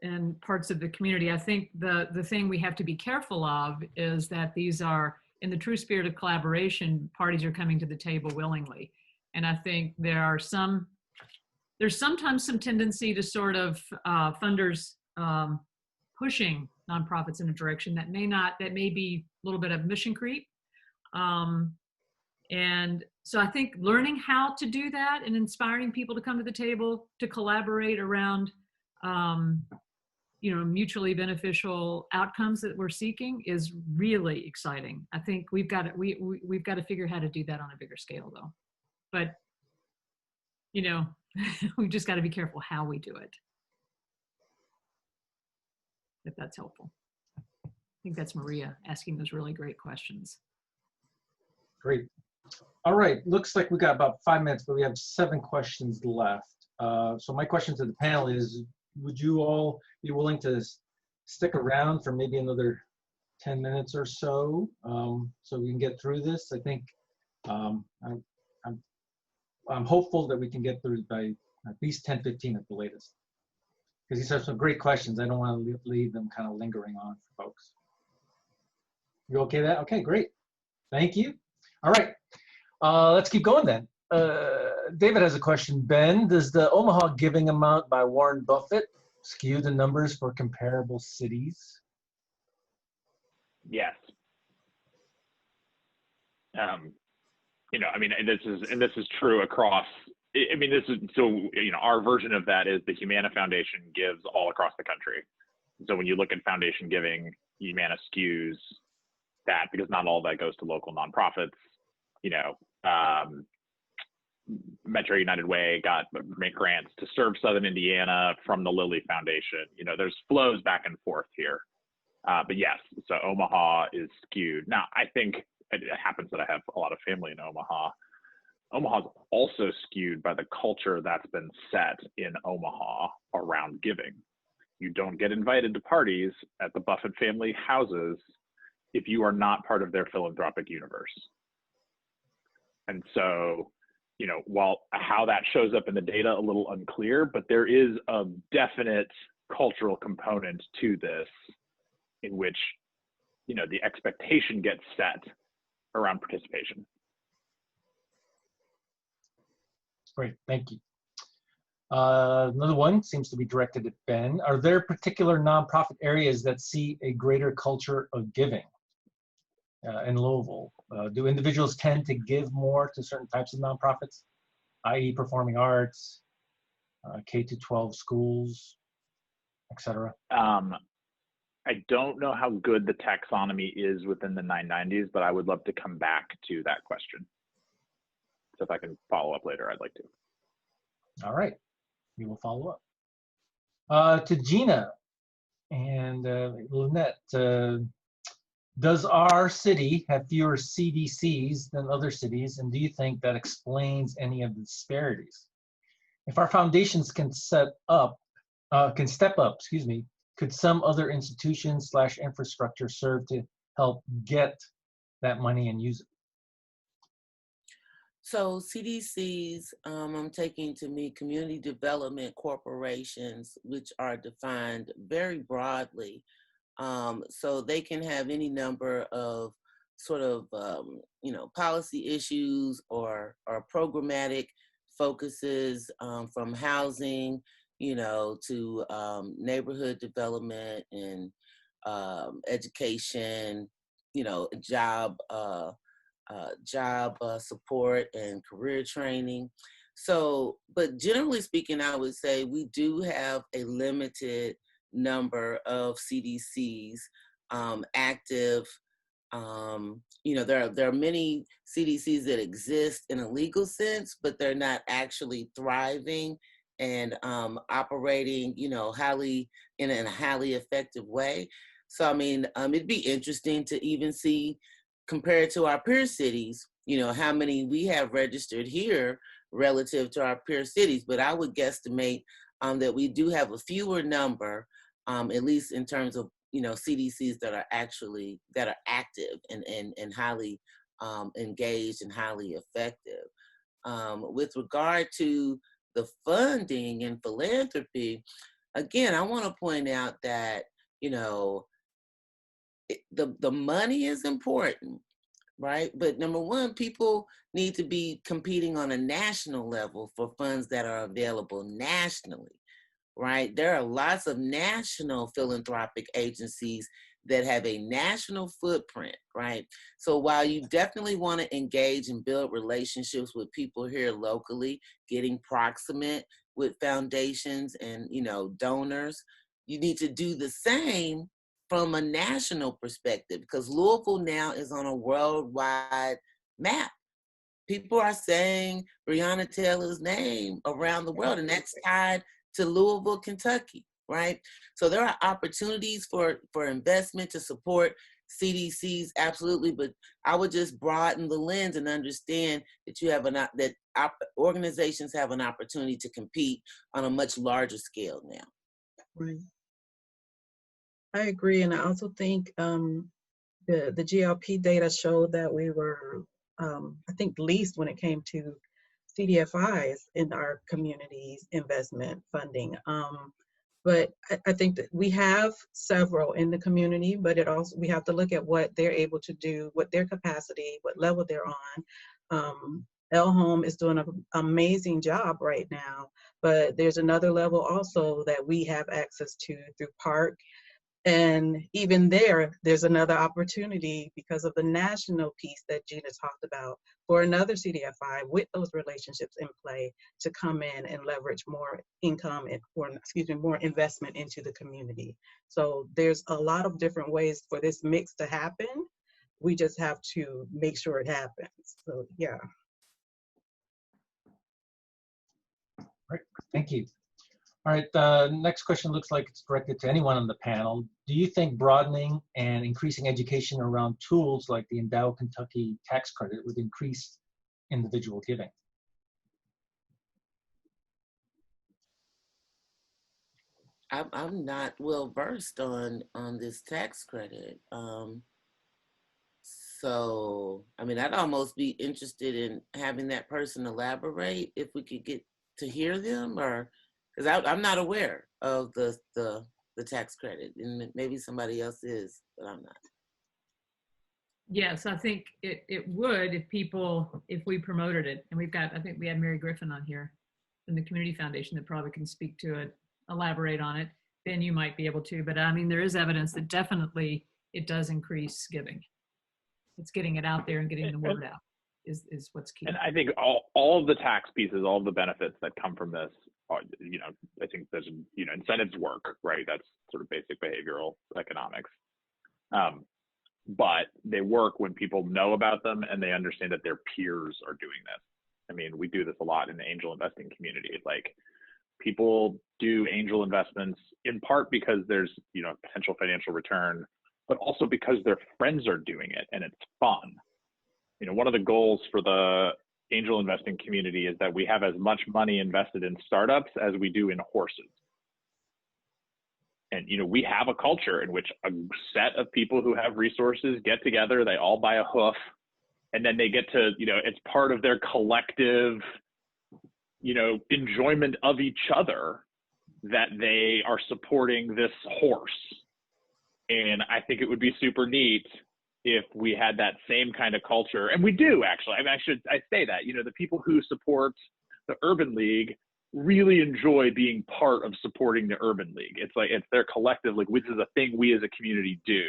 in parts of the community. I think the thing we have to be careful of is that these are, in the true spirit of collaboration, parties are coming to the table willingly. And I think there's sometimes some tendency to sort of funders pushing nonprofits in a direction that may be a little bit of mission creep. And so I think learning how to do that and inspiring people to come to the table to collaborate around, mutually beneficial outcomes that we're seeking is really exciting. I think we've got to figure out how to do that on a bigger scale though. But, we've just got to be careful how we do it. If that's helpful. I think that's Maria asking those really great questions. Great. All right, looks like we got about 5 minutes, but we have 7 questions left. So my question to the panel is, would you all be willing to stick around for maybe another 10 minutes or so, so we can get through this? I think I'm hopeful that we can get through by at least 10:15 at the latest. Because these are some great questions. I don't want to leave them kind of lingering on for folks. You okay with that? Okay, great. Thank you. All right, let's keep going then. David has a question. Ben, does the Omaha giving amount by Warren Buffett skew the numbers for comparable cities? Yes. This is true across. Our version of that is the Humana Foundation gives all across the country. So when you look at foundation giving, Humana skews that because not all of that goes to local nonprofits. Metro United Way got grants to serve Southern Indiana from the Lilly Foundation. There's flows back and forth here. But yes, so Omaha is skewed. Now, I think it happens that I have a lot of family in Omaha. Omaha's also skewed by the culture that's been set in Omaha around giving. You don't get invited to parties at the Buffett family houses if you are not part of their philanthropic universe. And so, while how that shows up in the data, a little unclear, but there is a definite cultural component to this in which, the expectation gets set around participation. Great, thank you. Another one seems to be directed at Ben. Are there particular nonprofit areas that see a greater culture of giving in Louisville? Do individuals tend to give more to certain types of nonprofits, i.e. performing arts, K-12 schools, etc.? I don't know how good the taxonomy is within the 990s, but I would love to come back to that question. So if I can follow up later, I'd like to. All right, we will follow up. To Jeana and Lynnette, does our city have fewer CDCs than other cities, and do you think that explains any of the disparities? If our foundations can step up, could some other institutions / infrastructure serve to help get that money and use it? So CDCs, I'm taking to me community development corporations, which are defined very broadly. So they can have any number of sort of, policy issues or programmatic focuses from housing, you know, to neighborhood development and education, you know, job support and career training. So, but generally speaking, I would say we do have a limited number of CDCs active. You know, there are many CDCs that exist in a legal sense, but they're not actually thriving and operating, you know, in a highly effective way. So, I mean, it'd be interesting to even see, compared to our peer cities, you know, how many we have registered here relative to our peer cities. But I would guesstimate that we do have a fewer number, at least in terms of, you know, CDCs that are active and highly engaged and highly effective. With regard to the funding and philanthropy, again, I want to point out that, you know, the money is important, right? But number one, people need to be competing on a national level for funds that are available nationally, right? There are lots of national philanthropic agencies that have a national footprint, right? So while you definitely want to engage and build relationships with people here locally, getting proximate with foundations and, you know, donors, you need to do the same from a national perspective, because Louisville now is on a worldwide map. People are saying Breonna Taylor's name around the world, and that's tied to Louisville, Kentucky, right? So there are opportunities for investment to support CDCs, absolutely, but I would just broaden the lens and understand that organizations have an opportunity to compete on a much larger scale now. Right. I agree, and I also think the GLP data showed that we were, I think, least when it came to CDFIs in our community's investment funding. But I think that we have several in the community, but we have to look at what they're able to do, what their capacity, what level they're on. El Home is doing an amazing job right now, but there's another level also that we have access to through Park. And even there's another opportunity because of the national piece that Jeana talked about for another CDFI with those relationships in play to come in and leverage more income more investment into the community. So there's a lot of different ways for this mix to happen. We just have to make sure it happens. So yeah. All right, thank you. All right, the next question looks like it's directed to anyone on the panel. Do you think broadening and increasing education around tools like the Endowed Kentucky tax credit would increase individual giving? I'm not well versed on this tax credit. So, I mean, I'd almost be interested in having that person elaborate if we could get to hear them, or because I'm not aware of the tax credit, and maybe somebody else is, but I'm not. Yes, I think it would if we promoted it. And I think we have Mary Griffin on here from the Community Foundation that probably can speak to it, elaborate on it. Ben, you might be able to, but I mean, there is evidence that definitely it does increase giving. It's getting it out there and getting the word out is what's key. And I think all of the tax pieces, all of the benefits that come from this, you know, I think there's, you know, incentives work, right? That's sort of basic behavioral economics. But they work when people know about them and they understand that their peers are doing this. I mean, we do this a lot in the angel investing community. Like, people do angel investments in part because there's, you know, potential financial return, but also because their friends are doing it and it's fun. You know, one of the goals for the angel investing community is that we have as much money invested in startups as we do in horses. And, you know, we have a culture in which a set of people who have resources get together, they all buy a hoof, and then they get to, you know, it's part of their collective, you know, enjoyment of each other that they are supporting this horse. And I think it would be super neat if we had that same kind of culture. And we do, actually. I mean, I say that, you know, the people who support the Urban League really enjoy being part of supporting the Urban League. It's like, it's their collective, like, which is a thing we as a community do.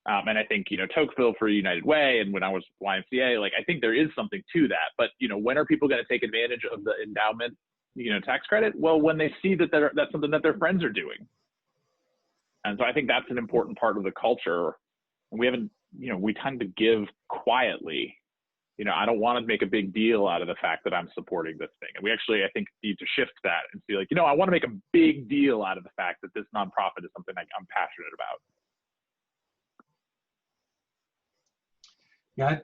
And I think, you know, Tocqueville for United Way, and when I was YMCA, like, I think there is something to that. But, you know, when are people going to take advantage of the endowment, you know, tax credit? Well, when they see that that's something that their friends are doing. And so I think that's an important part of the culture. And we haven't, you know, we tend to give quietly. You know, I don't want to make a big deal out of the fact that I'm supporting this thing. And we actually, I think, need to shift that and be like, you know, I want to make a big deal out of the fact that this nonprofit is something I'm passionate about. Yeah,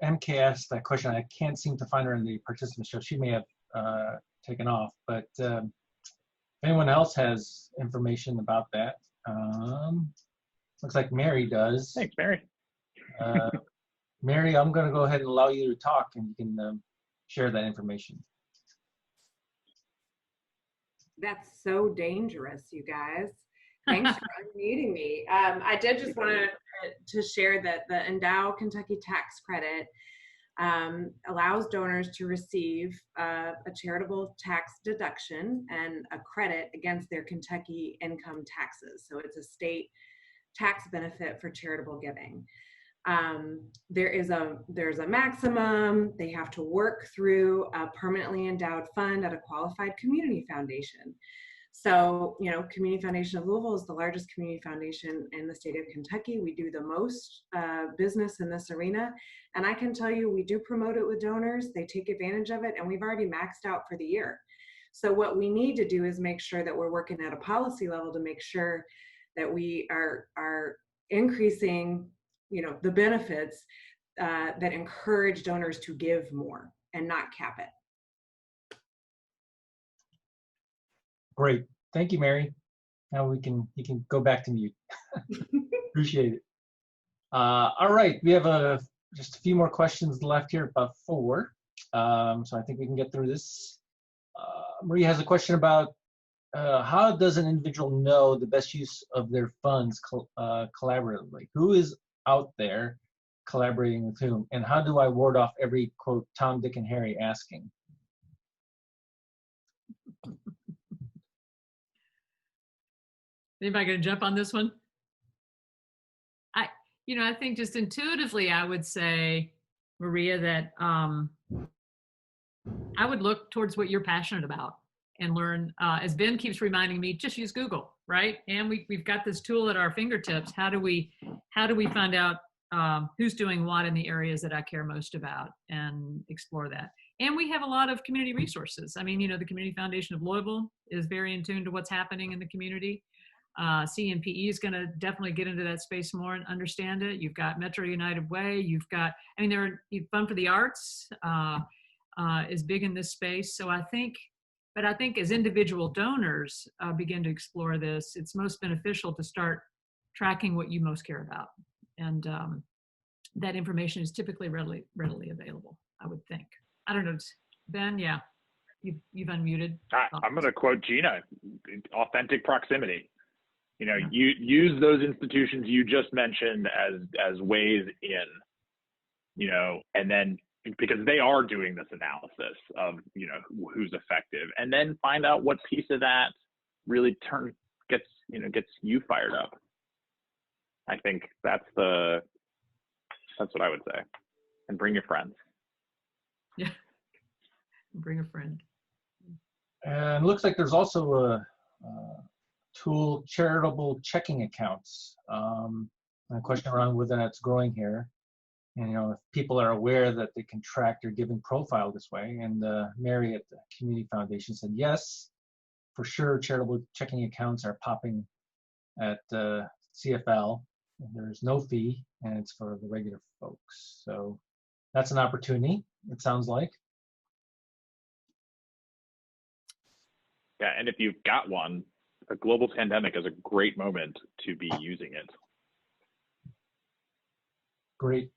MK asked that question. I can't seem to find her in the participant show. She may have taken off, but if anyone else has information about that, looks like Mary does. Thanks, Mary. Mary, I'm going to go ahead and allow you to talk, and you can share that information. That's so dangerous, you guys. Thanks for unmuting me. I did just want to share that the Endowed Kentucky Tax Credit allows donors to receive a charitable tax deduction and a credit against their Kentucky income taxes. So it's a state tax benefit for charitable giving. There's a maximum. They have to work through a permanently endowed fund at a qualified community foundation. So, you know, Community Foundation of Louisville is the largest community foundation in the state of Kentucky. We do the most business in this arena. And I can tell you, we do promote it with donors. They take advantage of it, and we've already maxed out for the year. So what we need to do is make sure that we're working at a policy level to make sure that we are increasing, you know, the benefits that encourage donors to give more and not cap it. Great. Thank you, Mary. Now you can go back to mute. Appreciate it. All right, we have just a few more questions left here, about 4. So I think we can get through this. Maria has a question about how does an individual know the best use of their funds collaboratively? Who is out there collaborating with whom? And how do I ward off every, quote, Tom, Dick, and Harry asking? Anybody gonna jump on this one? I think just intuitively, I would say, Maria, that I would look towards what you're passionate about and learn. As Ben keeps reminding me, just use Google, right? And we've got this tool at our fingertips. How do we find out who's doing what in the areas that I care most about and explore that? And we have a lot of community resources. I mean, you know, the Community Foundation of Louisville is very in tune to what's happening in the community. CNPE is going to definitely get into that space more and understand it. You've got Metro United Way. You've got, I mean, Fund for the Arts is big in this space. So I think as individual donors begin to explore this, it's most beneficial to start tracking what you most care about. And that information is typically readily available, I would think. I don't know, Ben, yeah, you've unmuted. I'm going to quote Jeana, authentic proximity. You know, you use those institutions you just mentioned as ways in, you know, and then because they are doing this analysis of, you know, who's effective, and then find out what piece of that really gets you fired up. I think that's what I would say. And bring your friends. Yeah, bring a friend. And it looks like there's also a tool, charitable checking accounts. A question around whether that's growing here. And, you know, if people are aware that they can track their giving profile this way. And Mary at the Community Foundation said, yes, for sure, charitable checking accounts are popping at CFL. There's no fee, and it's for the regular folks. So that's an opportunity, it sounds like. Yeah, and if you've got one, a global pandemic is a great moment to be using it. Great.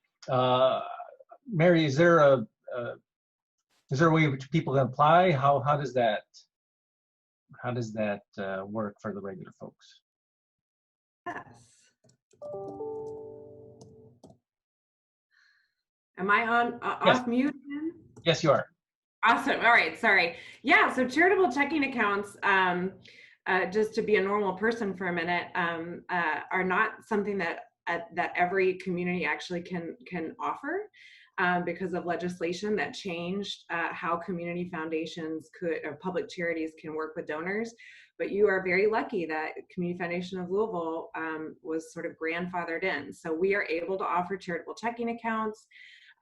Mary, is there a way in which people can apply? How does that work for the regular folks? Yes. Am I on Yes. off mute again? Yes, you are. Awesome. All right. Sorry. Yeah. So charitable checking accounts, just to be a normal person for a minute, are not something that that every community actually can offer, because of legislation that changed how community foundations could, or public charities can work with donors. But you are very lucky that Community Foundation of Louisville was sort of grandfathered in. So we are able to offer charitable checking accounts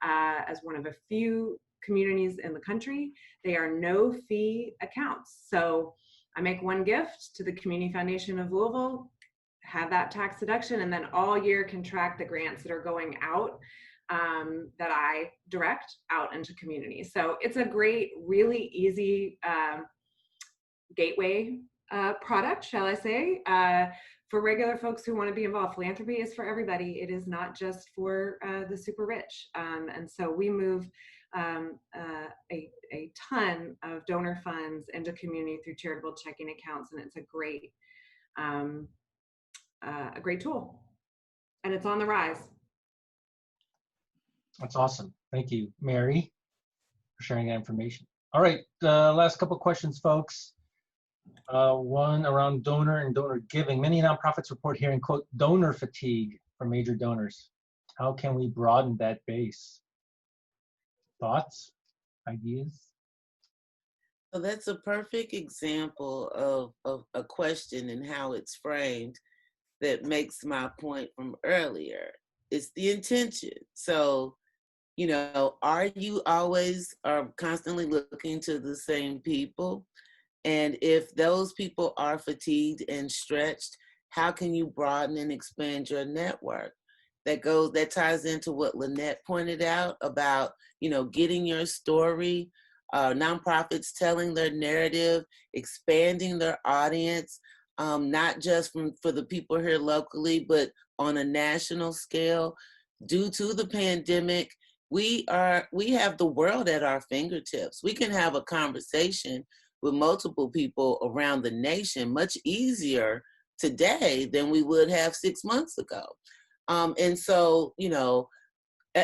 as one of a few communities in the country. They are no fee accounts. So I make one gift to the Community Foundation of Louisville, have that tax deduction, and then all year can track the grants that are going out that I direct out into communities. So it's a great, really easy gateway product, shall I say, for regular folks who want to be involved. Philanthropy is for everybody. It is not just for the super rich. And so we move a ton of donor funds into community through charitable checking accounts, and it's a great tool, and it's on the rise. That's awesome. Thank you, Mary, for sharing that information. All right, last couple questions, folks. One around donor and donor giving. Many nonprofits report hearing, quote, donor fatigue from major donors. How can we broaden that base? Thoughts, ideas? So that's a perfect example of a question and how it's framed that makes my point from earlier. It's the intention. So, you know, are you always or constantly looking to the same people? And if those people are fatigued and stretched, how can you broaden and expand your network? That ties into what Lynnette pointed out about, you know, getting your story, nonprofits telling their narrative, expanding their audience, not just for the people here locally, but on a national scale. Due to the pandemic, we have the world at our fingertips. We can have a conversation with multiple people around the nation much easier today than we would have 6 months ago. And so, you know,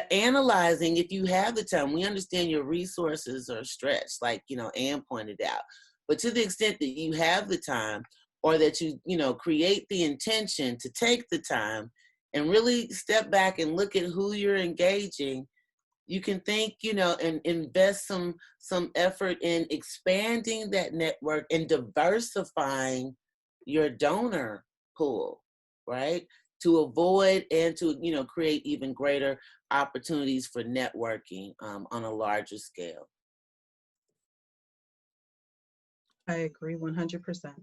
analyzing, if you have the time, we understand your resources are stretched, like, you know, Ann pointed out, but to the extent that you have the time, or that you know, create the intention to take the time and really step back and look at who you're engaging, you can think, you know, and invest some effort in expanding that network and diversifying your donor pool, right? To avoid and to, you know, create even greater opportunities for networking on a larger scale. I agree 100%.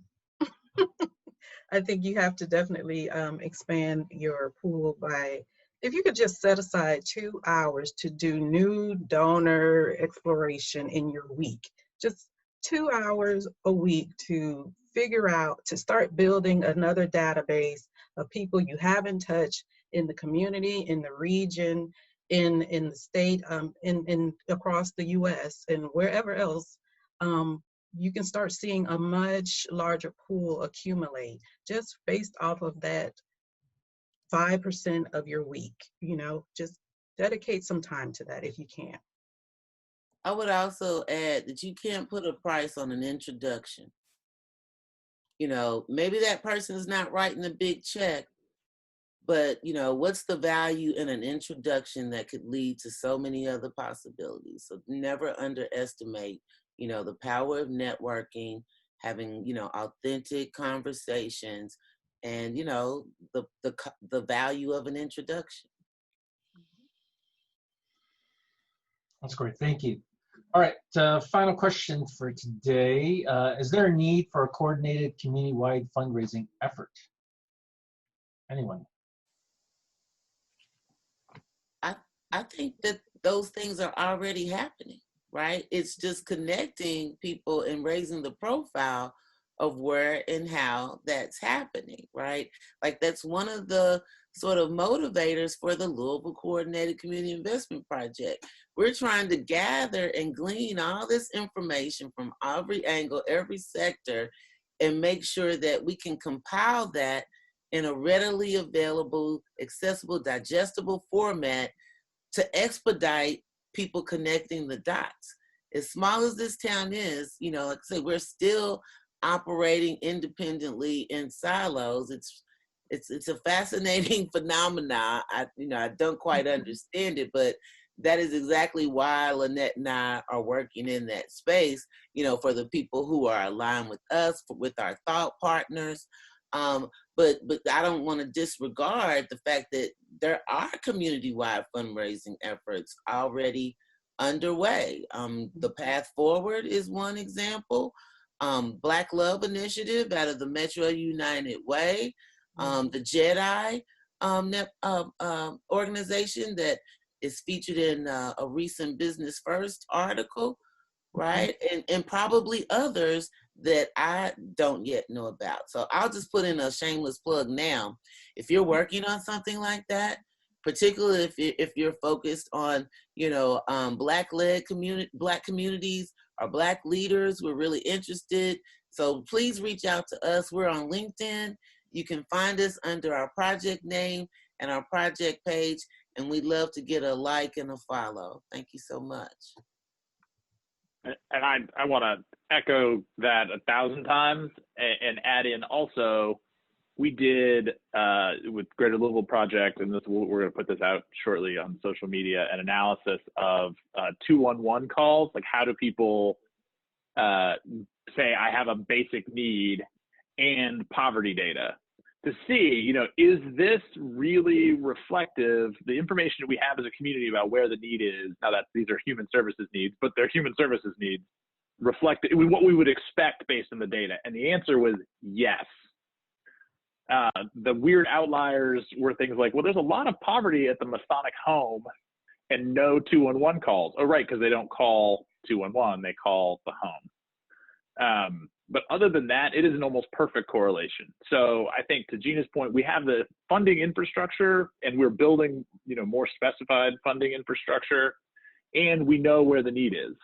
I think you have to definitely expand your pool by, if you could just set aside 2 hours to do new donor exploration in your week, just 2 hours a week to figure out, to start building another database of people you have in touch in the community, in the region, in the state, in across the US and wherever else. You can start seeing a much larger pool accumulate just based off of that 5% of your week. You know, just dedicate some time to that if you can. I would also add that you can't put a price on an introduction. You know, maybe that person is not writing a big check, but, you know, what's the value in an introduction that could lead to so many other possibilities? So never underestimate, you know, the power of networking, having, you know, authentic conversations, and, you know, the value of an introduction. That's great, thank you. All right, final question for today. Is there a need for a coordinated community-wide fundraising effort? Anyone? I think that those things are already happening, right? It's just connecting people and raising the profile of where and how that's happening, right? Like that's one of the sort of motivators for the Louisville Coordinated Community Investment Project. We're trying to gather and glean all this information from every angle, every sector, and make sure that we can compile that in a readily available, accessible, digestible format to expedite people connecting the dots. as small as this town is, you know, like I say, we're still operating independently in silos. It's a fascinating phenomena. I don't quite understand it, but that is exactly why Lynnette and I are working in that space, you know, for the people who are aligned with us, with our thought partners. But I don't want to disregard the fact that there are community-wide fundraising efforts already underway. The Path Forward is one example. Black Love Initiative out of the Metro United Way. The JEDI organization that is featured in a recent Business First article, right? And probably others that I don't yet know about. So I'll just put in a shameless plug now. If you're working on something like that, particularly if you're focused on, you know, Black-led Black communities or Black leaders, we're really interested. So please reach out to us. We're on LinkedIn. You can find us under our project name and our project page, and we'd love to get a like and a follow. Thank you so much. And I want to echo that 1,000 times and add in also, we did with Greater Louisville Project, and we're going to put this out shortly on social media, an analysis of 211 calls. Like, how do people say I have a basic need, and poverty data to see, you know, is this really reflective, the information we have as a community about where the need is, now that these are human services needs, but they're human services needs, reflect what we would expect based on the data? And the answer was yes. The weird outliers were things like, well, there's a lot of poverty at the Masonic home and no 211 calls. Oh, right, because they don't call 211, they call the home. But other than that, it is an almost perfect correlation. So I think to Jeana's point, we have the funding infrastructure, and we're building, you know, more specified funding infrastructure, and we know where the need is.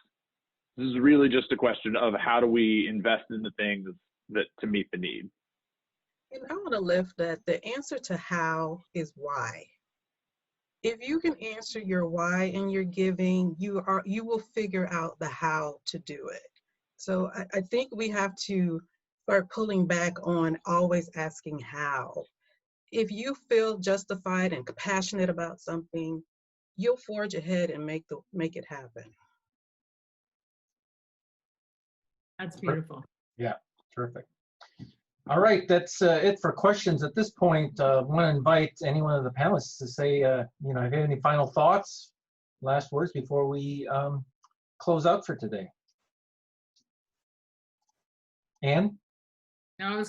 This is really just a question of how do we invest in the things that to meet the need. And I want to lift that the answer to how is why. If you can answer your why in your giving, you will figure out the how to do it. So I think we have to start pulling back on always asking how. If you feel justified and passionate about something, you'll forge ahead and make it happen. That's beautiful. Yeah, terrific. All right, that's it for questions. At this point, I want to invite any one of the panelists to say, you know, if you have any final thoughts, last words before we close out for today. Ann? No,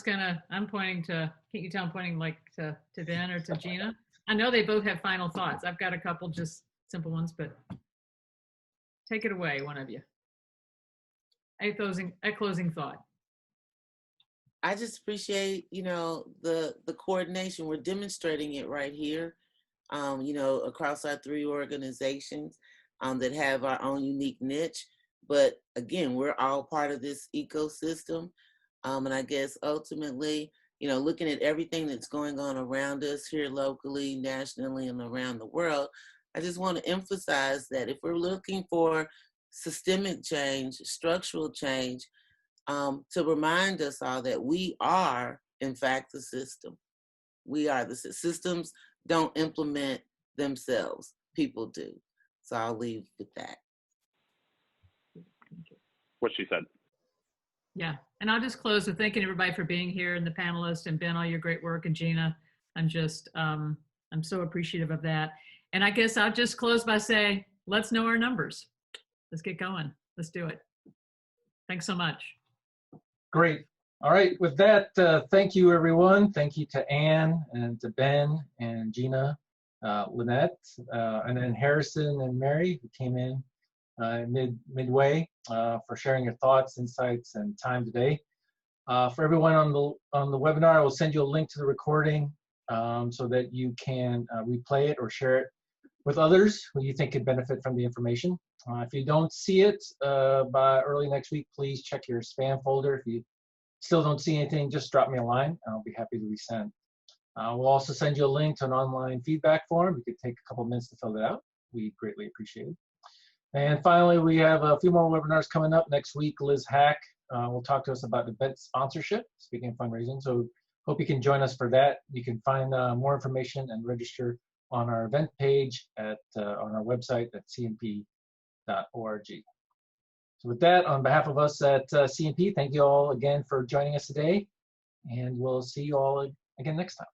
I'm pointing to, can't you tell I'm pointing like to Ben or to Jeana? I know they both have final thoughts. I've got a couple just simple ones, but take it away, one of you. A closing thought. I just appreciate, you know, the coordination. We're demonstrating it right here, you know, across our 3 organizations that have our own unique niche. But again, we're all part of this ecosystem. And I guess ultimately, you know, looking at everything that's going on around us here locally, nationally, and around the world, I just want to emphasize that if we're looking for systemic change, structural change, to remind us all that we are, in fact, the system. We are the systems. Don't implement themselves. People do. So I'll leave with that. What she said. Yeah, and I'll just close with thanking everybody for being here and the panelists, and Ben, all your great work, and Jeana. I'm just, I'm so appreciative of that. And I guess I'll just close by saying, let's know our numbers. Let's get going. Let's do it. Thanks so much. Great. All right, with that, thank you, everyone. Thank you to Ann and to Ben and Jeana, Lynnette, and then Harrison and Mary, who came in midway for sharing your thoughts, insights, and time today. For everyone on the webinar, I will send you a link to the recording so that you can replay it or share it with others who you think could benefit from the information. If you don't see it by early next week, please check your spam folder. If you still don't see anything, just drop me a line. I'll be happy to resend. We'll also send you a link to an online feedback form. You could take a couple minutes to fill that out. We greatly appreciate it. And finally, we have a few more webinars coming up next week. Liz Hack will talk to us about event sponsorship, speaking of fundraising. So hope you can join us for that. You can find more information and register on our event page on our website at cnp.org. So with that, on behalf of us at CNP, thank you all again for joining us today, and we'll see you all again next time.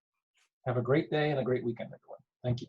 Have a great day and a great weekend, everyone. Thank you.